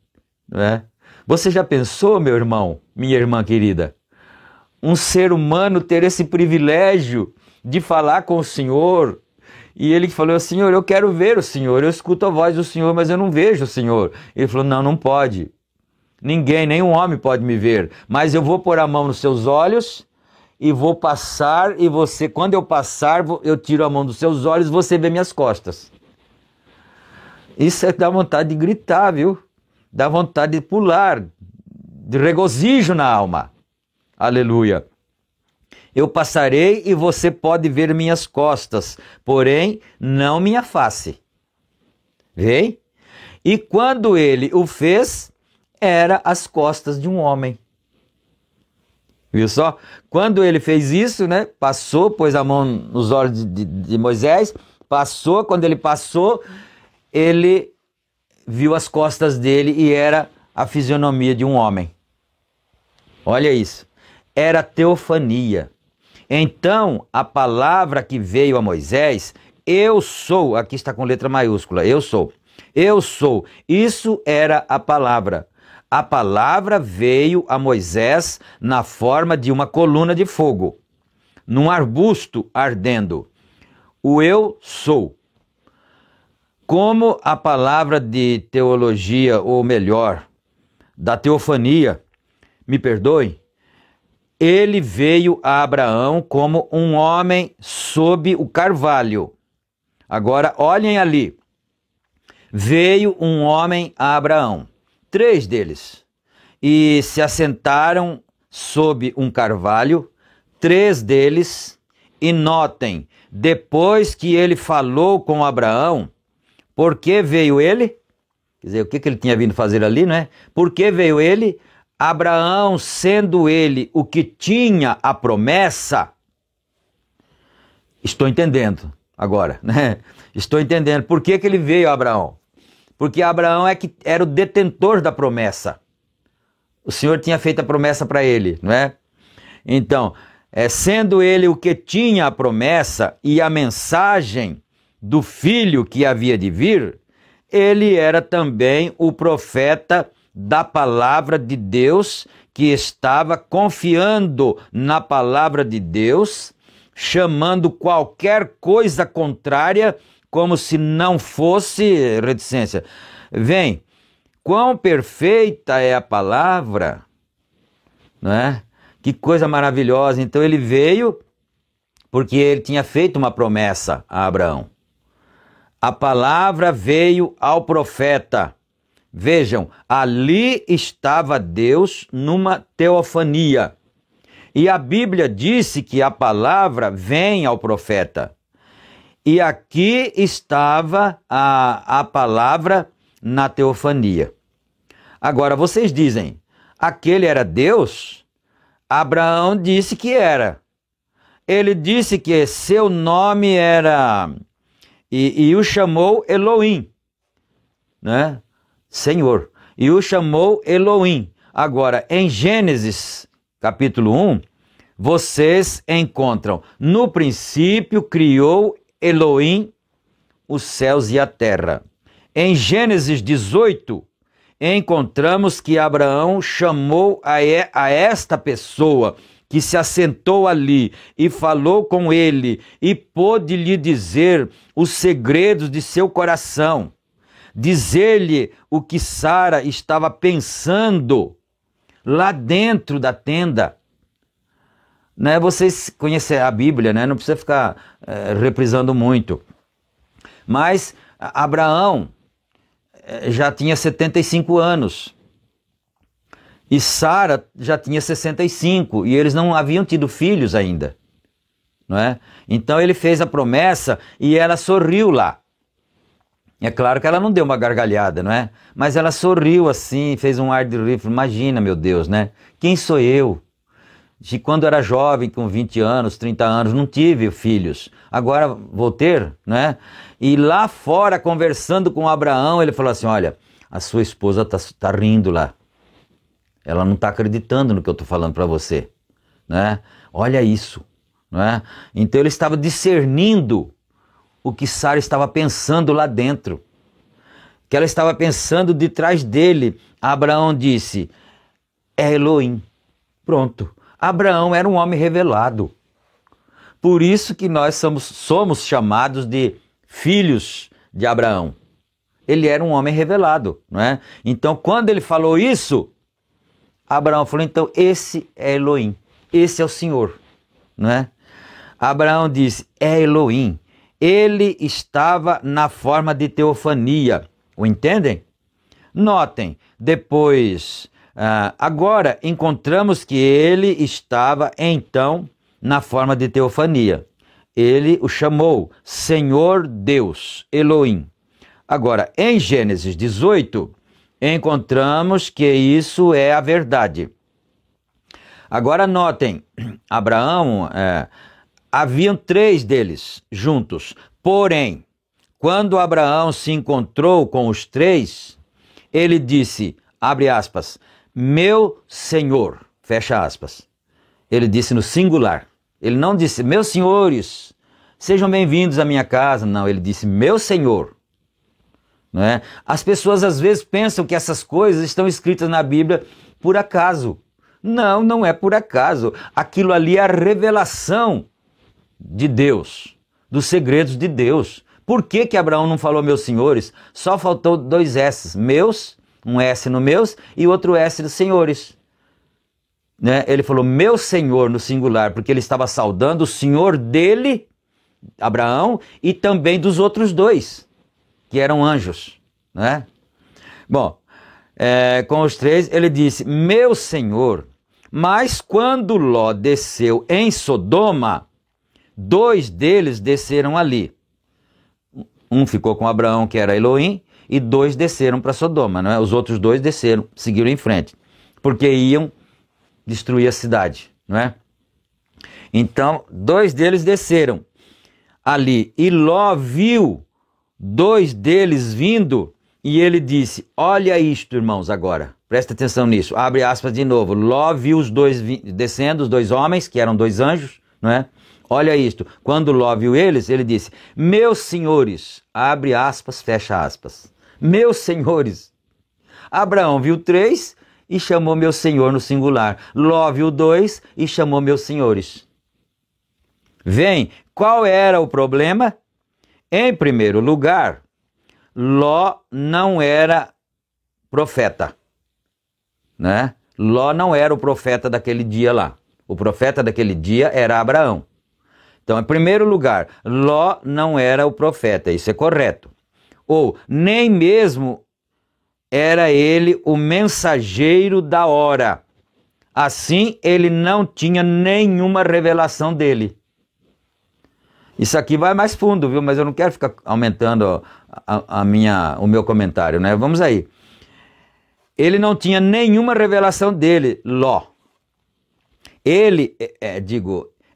não é? Você já pensou, meu irmão, minha irmã querida, um ser humano ter esse privilégio de falar com o Senhor? E ele falou: Senhor, eu quero ver o Senhor, eu escuto a voz do Senhor, mas eu não vejo o Senhor. Ele falou: não, não pode. Ninguém, nenhum homem pode me ver, mas eu vou pôr a mão nos seus olhos e vou passar, e você, quando eu passar, eu tiro a mão dos seus olhos e você vê minhas costas. Isso dá vontade de gritar, viu? Dá vontade de pular, de regozijo na alma. Aleluia. Eu passarei e você pode ver minhas costas, porém não minha face. Vê? E quando ele o fez, era as costas de um homem. Viu só? Quando ele fez isso, né? Passou, pôs a mão nos olhos de Moisés, passou, quando ele passou, ele viu as costas dele e era a fisionomia de um homem. Olha isso. Era teofania. Então, a palavra que veio a Moisés, eu sou, aqui está com letra maiúscula, eu sou, isso era a palavra. A palavra veio a Moisés na forma de uma coluna de fogo, num arbusto ardendo. O eu sou. Como a palavra de teologia, ou melhor, da teofania, me perdoe, ele veio a Abraão como um homem sob o carvalho. Agora, olhem ali. Veio um homem a Abraão, 3 deles, e se assentaram sob um carvalho, 3 deles, e notem, depois que ele falou com Abraão, por que veio ele? Quer dizer, o que ele tinha vindo fazer ali, não é? Por que veio ele? Abraão, sendo ele o que tinha a promessa, estou entendendo agora, né? Estou entendendo por que ele veio a Abraão. Porque Abraão era o detentor da promessa. O Senhor tinha feito a promessa para ele, não é? Então, sendo ele o que tinha a promessa e a mensagem do filho que havia de vir, ele era também o profeta da palavra de Deus, que estava confiando na palavra de Deus, chamando qualquer coisa contrária como se não fosse reticência. Vem, quão perfeita é a palavra, não é? Que coisa maravilhosa. Então ele veio porque ele tinha feito uma promessa a Abraão. A palavra veio ao profeta. Vejam, ali estava Deus numa teofania. E a Bíblia disse que a palavra vem ao profeta. E aqui estava a palavra na teofania. Agora, vocês dizem, aquele era Deus? Abraão disse que era. Ele disse que seu nome era... E o chamou Elohim, né? Senhor, e o chamou Elohim. Agora, em Gênesis, capítulo 1, vocês encontram, no princípio criou Elohim os céus e a terra. Em Gênesis 18, encontramos que Abraão chamou a esta pessoa que se assentou ali e falou com ele e pôde lhe dizer os segredos de seu coração. Dizer-lhe o que Sara estava pensando lá dentro da tenda. Né? Vocês conhecem a Bíblia, né? Não precisa ficar reprisando muito. Mas Abraão já tinha 75 anos. E Sara já tinha 65. E eles não haviam tido filhos ainda. Não é? Então ele fez a promessa e ela sorriu lá. É claro que ela não deu uma gargalhada, não é? Mas ela sorriu assim, fez um ar de rir. Imagina, meu Deus, né? Quem sou eu? de quando era jovem, com 20 anos, 30 anos, não tive filhos, agora vou ter, né? E lá fora, conversando com Abraão, ele falou assim, olha, a sua esposa tá rindo lá, ela não está acreditando no que eu estou falando para você, né? Olha isso, né? Então ele estava discernindo o que Sara estava pensando lá dentro, que ela estava pensando de trás dele. Abraão disse, é Elohim. Pronto. Abraão era um homem revelado. Por isso que nós somos chamados de filhos de Abraão. Ele era um homem revelado, não é? Então, quando ele falou isso, Abraão falou, então esse é Elohim, esse é o Senhor, não é? Abraão disse, é Elohim. Ele estava na forma de teofania. O entendem? Notem, depois, agora encontramos que ele estava então na forma de teofania. Ele o chamou Senhor Deus, Elohim. Agora, em Gênesis 18, encontramos que isso é a verdade. Agora notem, Abraão, haviam 3 deles juntos, porém, quando Abraão se encontrou com os 3, ele disse, abre aspas, meu Senhor, fecha aspas. Ele disse no singular. Ele não disse, meus senhores, sejam bem-vindos à minha casa. Não, ele disse, meu Senhor. Não é? As pessoas às vezes pensam que essas coisas estão escritas na Bíblia por acaso. Não, não é por acaso. Aquilo ali é a revelação de Deus, dos segredos de Deus. Por que Abraão não falou meus senhores? Só faltou 2 S, meus, um S no meus e outro S dos senhores. Né? Ele falou meu Senhor no singular, porque ele estava saudando o Senhor dele, Abraão, e também dos outros 2, que eram anjos. Né? Bom, com os 3 ele disse, meu Senhor, mas quando Ló desceu em Sodoma, 2 deles desceram ali. Um ficou com Abraão, que era Elohim, e 2 desceram para Sodoma, não é? Os outros 2 desceram, seguiram em frente, porque iam destruir a cidade, não é? Então, 2 deles desceram ali, e Ló viu 2 deles vindo, e ele disse, olha isto, irmãos, agora, presta atenção nisso, abre aspas de novo, Ló viu os 2 descendo, os 2 homens, que eram 2 anjos, não é? Olha isto, quando Ló viu eles, ele disse, meus senhores, abre aspas, fecha aspas, meus senhores. Abraão viu 3 e chamou meu senhor no singular. Ló viu 2 e chamou meus senhores. Vem, qual era o problema? Em primeiro lugar, Ló não era profeta, né? Ló não era o profeta daquele dia lá. O profeta daquele dia era Abraão. Então, em primeiro lugar, Ló não era o profeta, isso é correto. Ou nem mesmo era ele o mensageiro da hora. Assim, ele não tinha nenhuma revelação dele. Isso aqui vai mais fundo, viu? Mas eu não quero ficar aumentando o meu comentário, né? Vamos aí. Ele não tinha nenhuma revelação dele, Ló. Ele,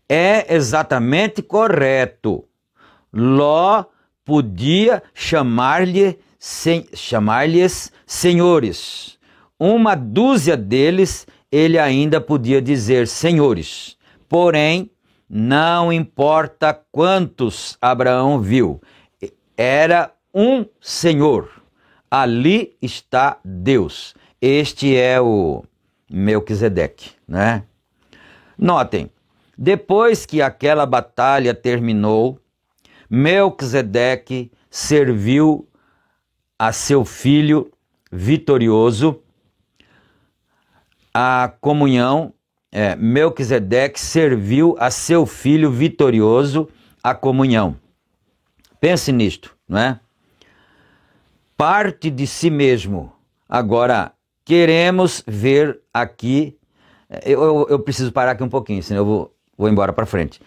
é exatamente correto. Ló podia chamar-lhes senhores. 1/2 deles ele ainda podia dizer senhores. Porém, não importa quantos Abraão viu, era um Senhor. Ali está Deus. Este é o Melquisedeque, né? Notem, depois que aquela batalha terminou, Melquisedeque serviu a seu filho vitorioso a comunhão. Melquisedeque serviu a seu filho vitorioso a comunhão. Pense nisto, não é? Parte de si mesmo. Agora, queremos ver aqui. Eu preciso parar aqui um pouquinho, senão eu vou embora para frente.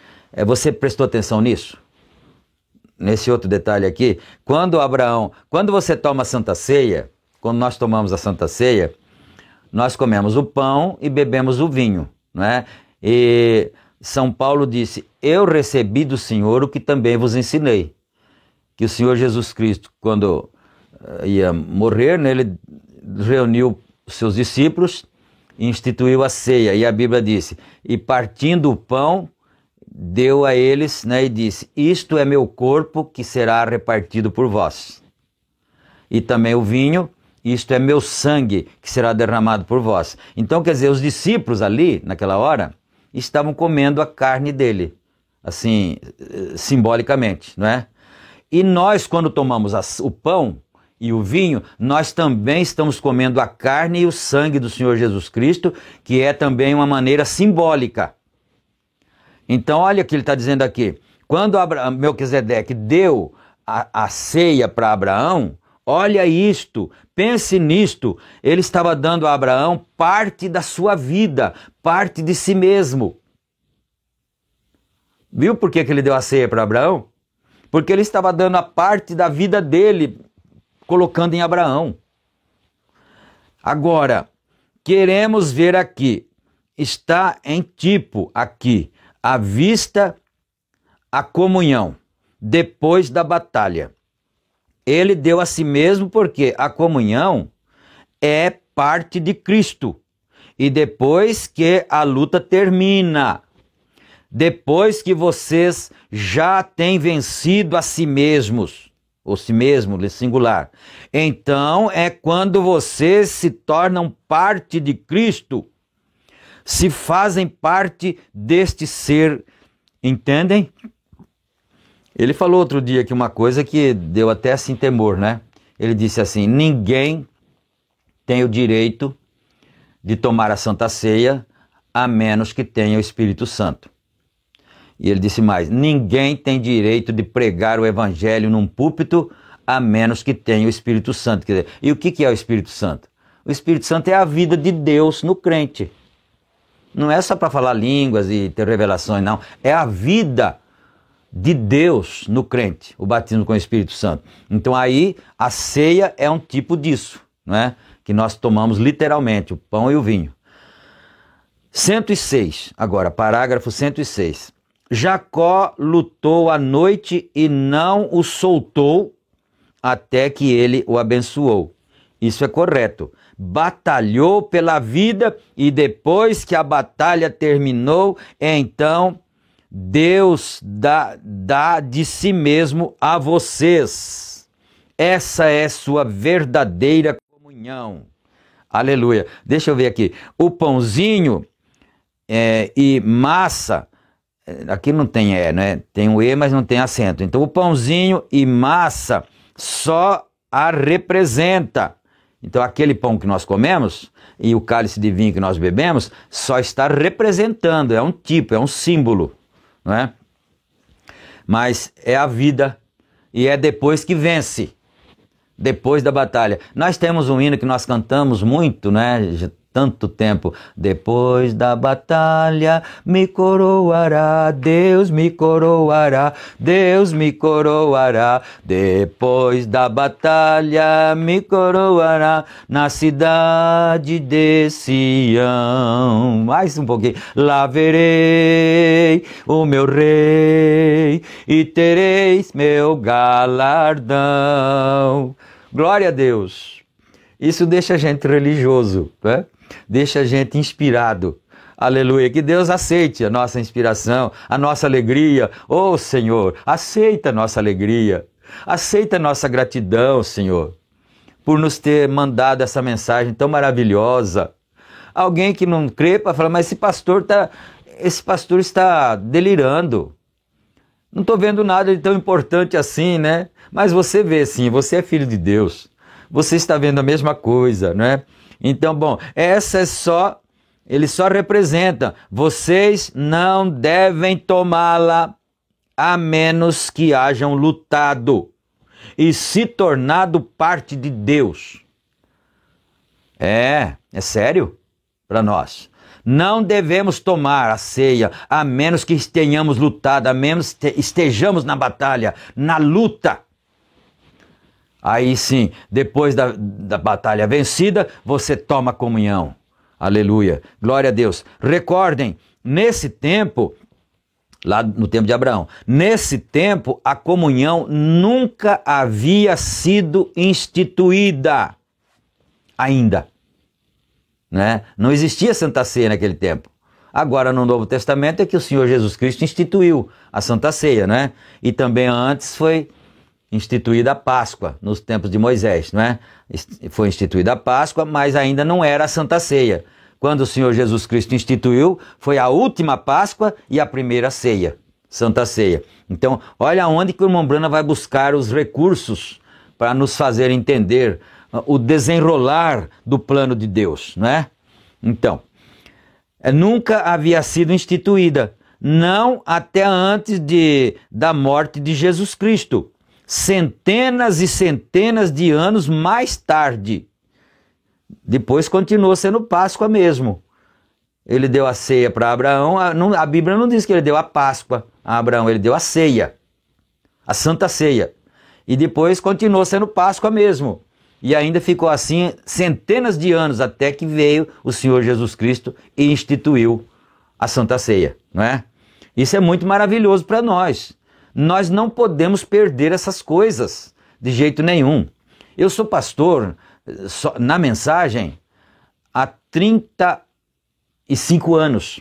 Você prestou atenção nisso? Nesse outro detalhe aqui? Quando você toma a Santa Ceia, quando nós tomamos a Santa Ceia, nós comemos o pão e bebemos o vinho, não é? E São Paulo disse: eu recebi do Senhor o que também vos ensinei. Que o Senhor Jesus Cristo, quando ia morrer, né, ele reuniu os seus discípulos e instituiu a ceia. E a Bíblia disse: e partindo o pão, deu a eles, né, e disse: isto é meu corpo que será repartido por vós. E também o vinho: isto é meu sangue que será derramado por vós. Então, quer dizer, os discípulos ali, naquela hora, estavam comendo a carne dele, assim, simbolicamente, não é? E nós, quando tomamos o pão e o vinho, nós também estamos comendo a carne e o sangue do Senhor Jesus Cristo, que é também uma maneira simbólica. Então, olha o que ele está dizendo aqui. Quando Melquisedeque deu a ceia para Abraão, olha isto, pense nisto, ele estava dando a Abraão parte da sua vida, parte de si mesmo. Viu por que ele deu a ceia para Abraão? Porque ele estava dando a parte da vida dele, colocando em Abraão. Agora, queremos ver aqui, está em tipo aqui, à vista a comunhão, depois da batalha. Ele deu a si mesmo porque a comunhão é parte de Cristo. E depois que a luta termina, depois que vocês já têm vencido a si mesmos, ou si mesmo, singular, então é quando vocês se tornam parte de Cristo, se fazem parte deste ser, entendem? Ele falou outro dia aqui uma coisa que deu até assim temor, né? Ele disse assim: ninguém tem o direito de tomar a Santa Ceia a menos que tenha o Espírito Santo. E ele disse mais: ninguém tem direito de pregar o Evangelho num púlpito a menos que tenha o Espírito Santo. Quer dizer, e o que é o Espírito Santo? O Espírito Santo é a vida de Deus no crente. Não é só para falar línguas e ter revelações, não. É a vida de Deus no crente, o batismo com o Espírito Santo. Então aí a ceia é um tipo disso, não é? Que nós tomamos literalmente, o pão e o vinho. 106, agora, parágrafo 106. Jacó lutou à noite e não o soltou até que ele o abençoou. Isso é correto. Batalhou pela vida e depois que a batalha terminou, então Deus dá de si mesmo a vocês. Essa é sua verdadeira comunhão. Aleluia. Deixa eu ver aqui. O pãozinho e massa, aqui não tem né? Tem um E, mas não tem acento. Então o pãozinho e massa só a representa. Então aquele pão que nós comemos e o cálice de vinho que nós bebemos só está representando, é um tipo, é um símbolo, não é? Mas é a vida e é depois que vence, depois da batalha. Nós temos um hino que nós cantamos muito, né? Tanto tempo. Depois da batalha me coroará, Deus me coroará, Deus me coroará. Depois da batalha me coroará na cidade de Sião. Mais um pouquinho. Lá verei o meu rei e tereis meu galardão. Glória a Deus. Isso deixa a gente religioso, né? Deixa a gente inspirado. Aleluia. Que Deus aceite a nossa inspiração, a nossa alegria. Oh, Senhor, aceita a nossa alegria. Aceita a nossa gratidão, Senhor, por nos ter mandado essa mensagem tão maravilhosa. Alguém que não crê para falar: mas esse pastor está delirando. Não estou vendo nada de tão importante assim, né? Mas você vê sim, você é filho de Deus. Você está vendo a mesma coisa, não é? Então, bom, ele só representa. Vocês não devem tomá-la a menos que hajam lutado e se tornado parte de Deus. É sério para nós. Não devemos tomar a ceia a menos que tenhamos lutado, a menos que estejamos na batalha, na luta. Aí sim, depois da batalha vencida, você toma comunhão. Aleluia. Glória a Deus. Recordem, nesse tempo, lá no tempo de Abraão, nesse tempo a comunhão nunca havia sido instituída ainda, né? Não existia Santa Ceia naquele tempo. Agora no Novo Testamento é que o Senhor Jesus Cristo instituiu a Santa Ceia, né? E também antes foi instituída a Páscoa, nos tempos de Moisés, não é? Foi instituída a Páscoa, mas ainda não era a Santa Ceia. Quando o Senhor Jesus Cristo instituiu, foi a última Páscoa e a primeira ceia, Santa Ceia. Então, olha onde que o irmão Branham vai buscar os recursos para nos fazer entender o desenrolar do plano de Deus, não é? Então, nunca havia sido instituída, não até antes da morte de Jesus Cristo. Centenas e centenas de anos mais tarde. Depois continuou sendo Páscoa mesmo. Ele deu a ceia para Abraão. A Bíblia não diz que ele deu a Páscoa a Abraão, ele deu a ceia, a Santa Ceia. E depois continuou sendo Páscoa mesmo. E ainda ficou assim centenas de anos até que veio o Senhor Jesus Cristo e instituiu a Santa Ceia, não é? Isso é muito maravilhoso para nós. Nós não podemos perder essas coisas de jeito nenhum. Eu sou pastor na mensagem há 35 anos,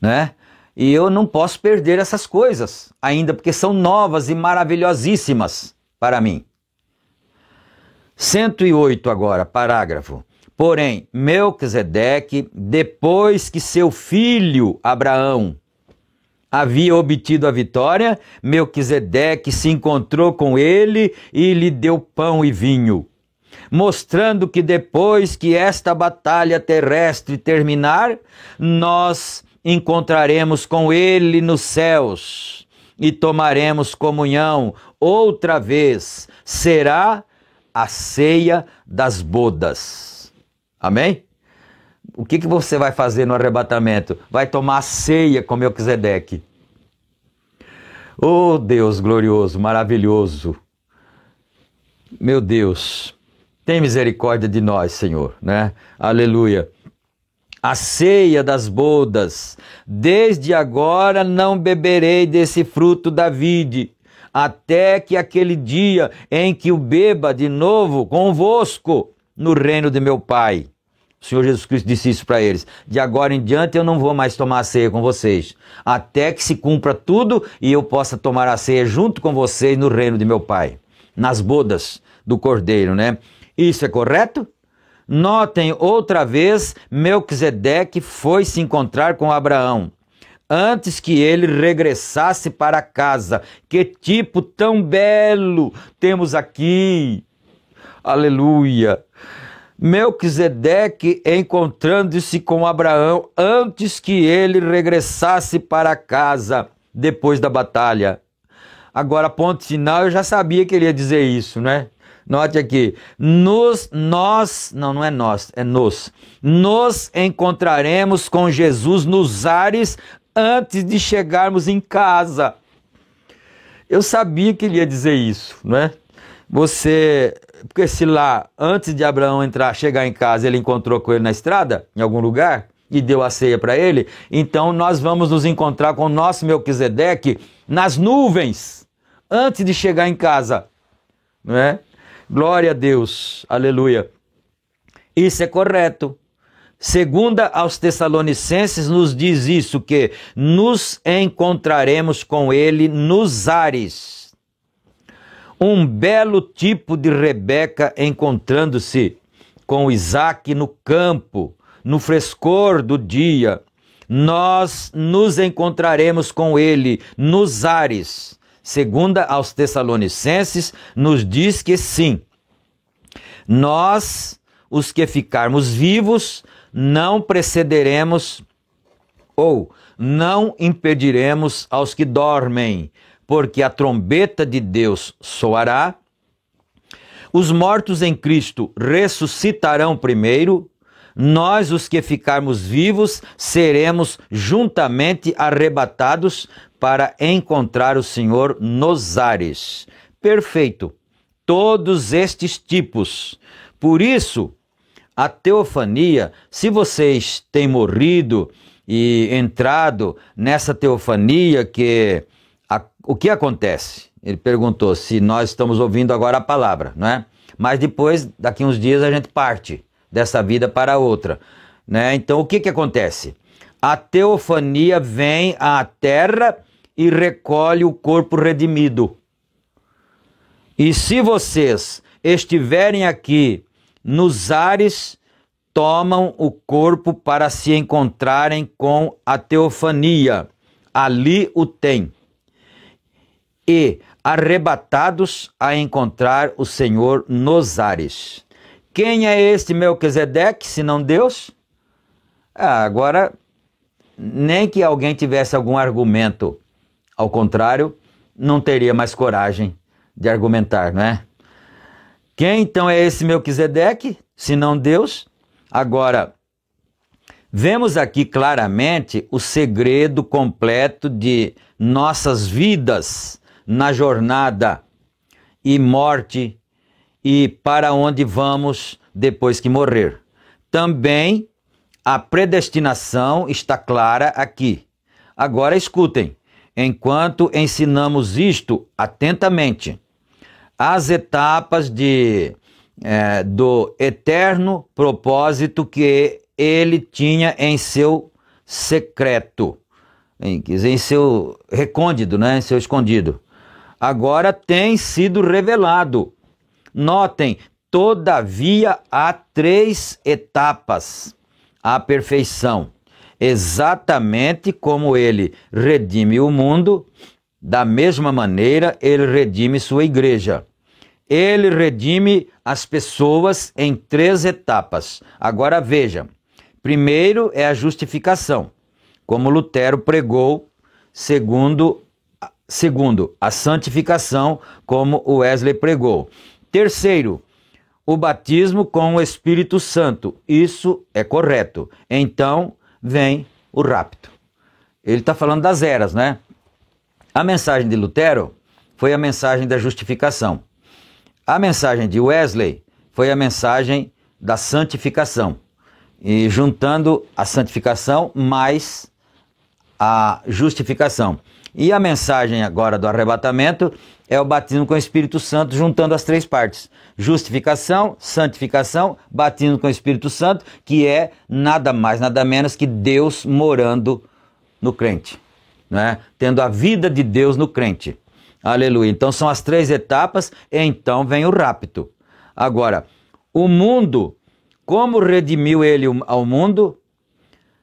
né? E eu não posso perder essas coisas ainda, porque são novas e maravilhosíssimas para mim. 108 agora, parágrafo. Porém, Melquisedeque, depois que seu filho Abraão havia obtido a vitória, Melquisedeque se encontrou com ele e lhe deu pão e vinho, mostrando que depois que esta batalha terrestre terminar, nós encontraremos com ele nos céus e tomaremos comunhão outra vez. Será a ceia das bodas. Amém? O que você vai fazer no arrebatamento? Vai tomar a ceia com Melquisedeque. Oh Deus glorioso, maravilhoso. Meu Deus, tem misericórdia de nós, Senhor, né? Aleluia. A ceia das bodas. Desde agora não beberei desse fruto da vide, até que aquele dia em que o beba de novo convosco no reino de meu Pai. O Senhor Jesus Cristo disse isso para eles. De agora em diante eu não vou mais tomar a ceia com vocês, até que se cumpra tudo e eu possa tomar a ceia junto com vocês no reino de meu Pai, nas bodas do Cordeiro, né? Isso é correto? Notem outra vez, Melquisedeque foi se encontrar com Abraão antes que ele regressasse para casa. Que tipo tão belo temos aqui! Aleluia! Melquisedeque encontrando-se com Abraão antes que ele regressasse para casa depois da batalha. Agora, ponto final, eu já sabia que ele ia dizer isso, né? Note aqui, nos encontraremos com Jesus nos ares antes de chegarmos em casa. Eu sabia que ele ia dizer isso, né? Porque se lá, antes de Abraão chegar em casa, ele encontrou com ele na estrada, em algum lugar, e deu a ceia para ele, então nós vamos nos encontrar com o nosso Melquisedeque nas nuvens, antes de chegar em casa, não é? Glória a Deus, aleluia. Isso é correto. Segunda aos Tessalonicenses nos diz isso, que nos encontraremos com ele nos ares. Um belo tipo de Rebeca encontrando-se com Isaac no campo, no frescor do dia. Nós nos encontraremos com ele nos ares. Segunda aos Tessalonicenses, nos diz que sim, nós, os que ficarmos vivos, não precederemos ou não impediremos aos que dormem, porque a trombeta de Deus soará, os mortos em Cristo ressuscitarão primeiro, nós, os que ficarmos vivos, seremos juntamente arrebatados para encontrar o Senhor nos ares. Perfeito. Todos estes tipos. Por isso, a teofania, se vocês têm morrido e entrado nessa teofania o que acontece? Ele perguntou se nós estamos ouvindo agora a palavra, não é? Mas depois, daqui uns dias, a gente parte dessa vida para outra, né? Então, o que acontece? A teofania vem à terra e recolhe o corpo redimido. E se vocês estiverem aqui nos ares, tomam o corpo para se encontrarem com a teofania. Ali o tem. E arrebatados a encontrar o Senhor nos ares. Quem é este Melquisedeque, senão Deus? Agora, nem que alguém tivesse algum argumento ao contrário, não teria mais coragem de argumentar, não é? Quem então é esse Melquisedeque, senão Deus? Agora, vemos aqui claramente o segredo completo de nossas vidas na jornada e morte e para onde vamos depois que morrer. Também a predestinação está clara aqui. Agora escutem, enquanto ensinamos isto atentamente, as etapas do eterno propósito que ele tinha em seu secreto, em seu recôndito, né? Em seu escondido. Agora tem sido revelado. Notem, todavia há 3 etapas à perfeição. Exatamente como ele redime o mundo, da mesma maneira ele redime sua igreja. Ele redime as pessoas em 3 etapas. Agora veja, primeiro é a justificação, como Lutero pregou, segundo a santificação, como Wesley pregou. Terceiro, o batismo com o Espírito Santo. Isso é correto. Então vem o rapto. Ele está falando das eras, né? A mensagem de Lutero foi a mensagem da justificação. A mensagem de Wesley foi a mensagem da santificação. E juntando a santificação mais a justificação. E a mensagem agora do arrebatamento é o batismo com o Espírito Santo, juntando as 3 partes. Justificação, santificação, batismo com o Espírito Santo, que é nada mais, nada menos que Deus morando no crente, né? Tendo a vida de Deus no crente. Aleluia. Então são as 3 etapas, e então vem o rapto. Agora, o mundo, como redimiu ele ao mundo?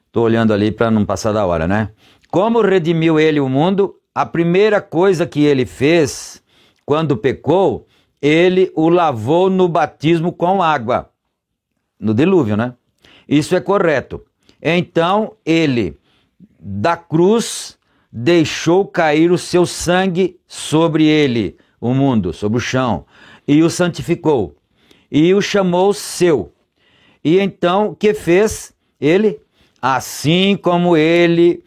Estou olhando ali para não passar da hora, né? Como redimiu ele o mundo? A primeira coisa que ele fez, quando pecou, ele o lavou no batismo com água. No dilúvio, né? Isso é correto. Então, ele, da cruz, deixou cair o seu sangue sobre ele, o mundo, sobre o chão, e o santificou, e o chamou seu. E então, o que fez ele? Assim como ele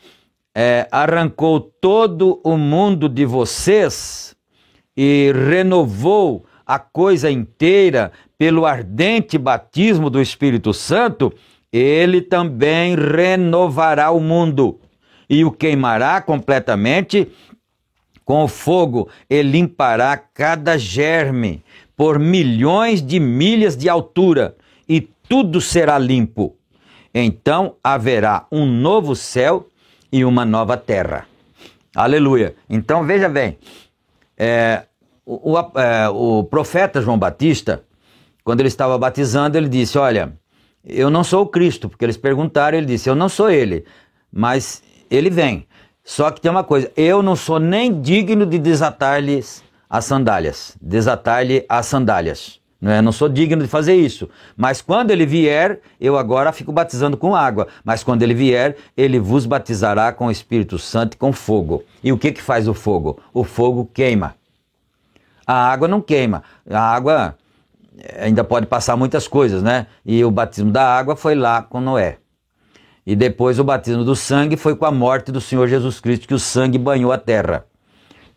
arrancou todo o mundo de vocês e renovou a coisa inteira pelo ardente batismo do Espírito Santo, ele também renovará o mundo e o queimará completamente com o fogo e limpará cada germe por milhões de milhas de altura, e tudo será limpo. Então haverá um novo céu e uma nova terra. Aleluia. Então veja bem, o profeta João Batista, quando ele estava batizando, ele disse, olha, eu não sou o Cristo, porque eles perguntaram, ele disse, eu não sou ele, mas ele vem. Só que tem uma coisa, eu não sou nem digno de desatar-lhe as sandálias. Não é? Eu não sou digno de fazer isso. Mas quando ele vier, eu agora fico batizando com água. Mas quando ele vier, ele vos batizará com o Espírito Santo e com fogo. E o que faz o fogo? O fogo queima. A água não queima. A água ainda pode passar muitas coisas, né? E o batismo da água foi lá com Noé. E depois o batismo do sangue foi com a morte do Senhor Jesus Cristo, que o sangue banhou a terra.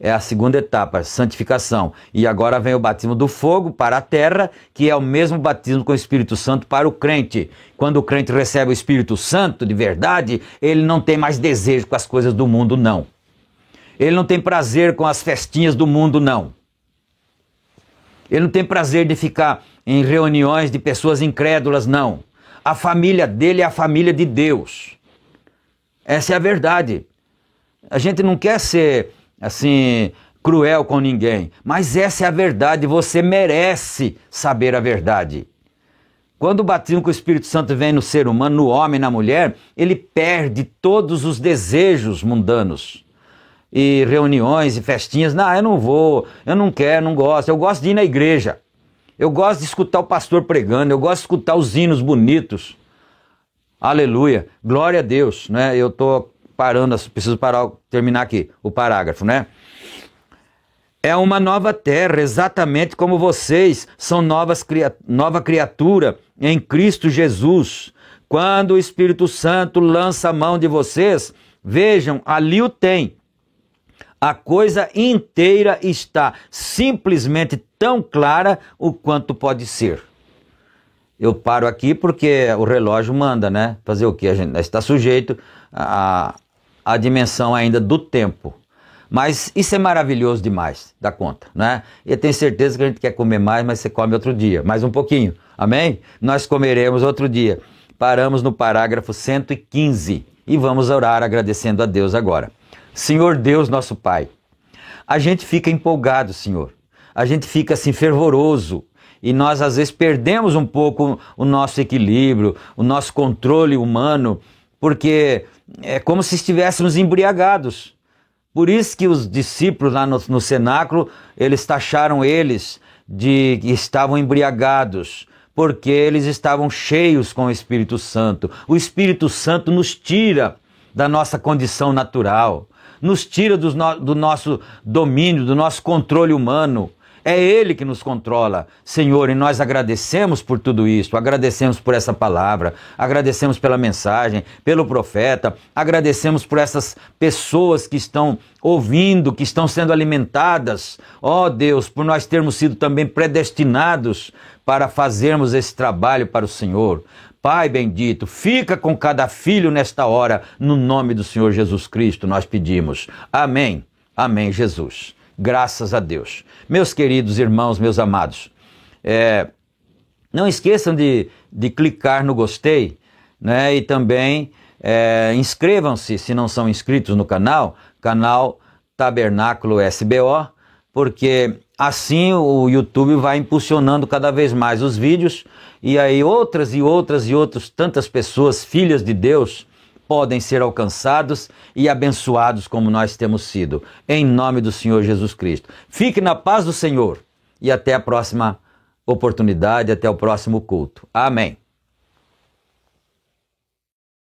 É a segunda etapa, santificação. E agora vem o batismo do fogo para a terra, que é o mesmo batismo com o Espírito Santo para o crente. Quando o crente recebe o Espírito Santo de verdade, ele não tem mais desejo com as coisas do mundo, não. Ele não tem prazer com as festinhas do mundo, não. Ele não tem prazer de ficar em reuniões de pessoas incrédulas, não. A família dele é a família de Deus. Essa é a verdade. A gente não quer ser, assim, cruel com ninguém, mas essa é a verdade. Você merece saber a verdade. Quando o batismo com o Espírito Santo vem no ser humano, no homem, na mulher, ele perde todos os desejos mundanos. E reuniões e festinhas, não, eu não vou, eu não quero, não gosto. Eu gosto de ir na igreja. Eu gosto de escutar o pastor pregando, eu gosto de escutar os hinos bonitos. Aleluia, glória a Deus, né? Eu estou parando, preciso terminar aqui o parágrafo, né? É uma nova terra, exatamente como vocês são nova criatura em Cristo Jesus. Quando o Espírito Santo lança a mão de vocês, vejam, ali o tem. A coisa inteira está simplesmente tão clara o quanto pode ser. Eu paro aqui porque o relógio manda, né? Fazer o quê? A gente está sujeito à dimensão ainda do tempo. Mas isso é maravilhoso demais, dá conta, né? E eu tenho certeza que a gente quer comer mais, mas você come outro dia, mais um pouquinho, amém? Nós comeremos outro dia. Paramos no parágrafo 115 e vamos orar agradecendo a Deus agora. Senhor Deus, nosso Pai, a gente fica empolgado, Senhor. A gente fica assim fervoroso e nós às vezes perdemos um pouco o nosso equilíbrio, o nosso controle humano, porque é como se estivéssemos embriagados. Por isso que os discípulos lá no cenáculo, eles taxaram eles de que estavam embriagados, porque eles estavam cheios com o Espírito Santo. O Espírito Santo nos tira da nossa condição natural, nos tira do nosso domínio, do nosso controle humano. É Ele que nos controla, Senhor, e nós agradecemos por tudo isso, agradecemos por essa palavra, agradecemos pela mensagem, pelo profeta, agradecemos por essas pessoas que estão ouvindo, que estão sendo alimentadas. Ó Deus, por nós termos sido também predestinados para fazermos esse trabalho para o Senhor. Pai bendito, fica com cada filho nesta hora, no nome do Senhor Jesus Cristo, nós pedimos. Amém. Amém, Jesus. Graças a Deus. Meus queridos irmãos, meus amados, não esqueçam de clicar no gostei, né? E também inscrevam-se, se não são inscritos no canal Tabernáculo SBO, porque assim o YouTube vai impulsionando cada vez mais os vídeos, e aí outras tantas pessoas, filhas de Deus, podem ser alcançados e abençoados como nós temos sido, em nome do Senhor Jesus Cristo. Fique na paz do Senhor e até a próxima oportunidade, até o próximo culto. Amém.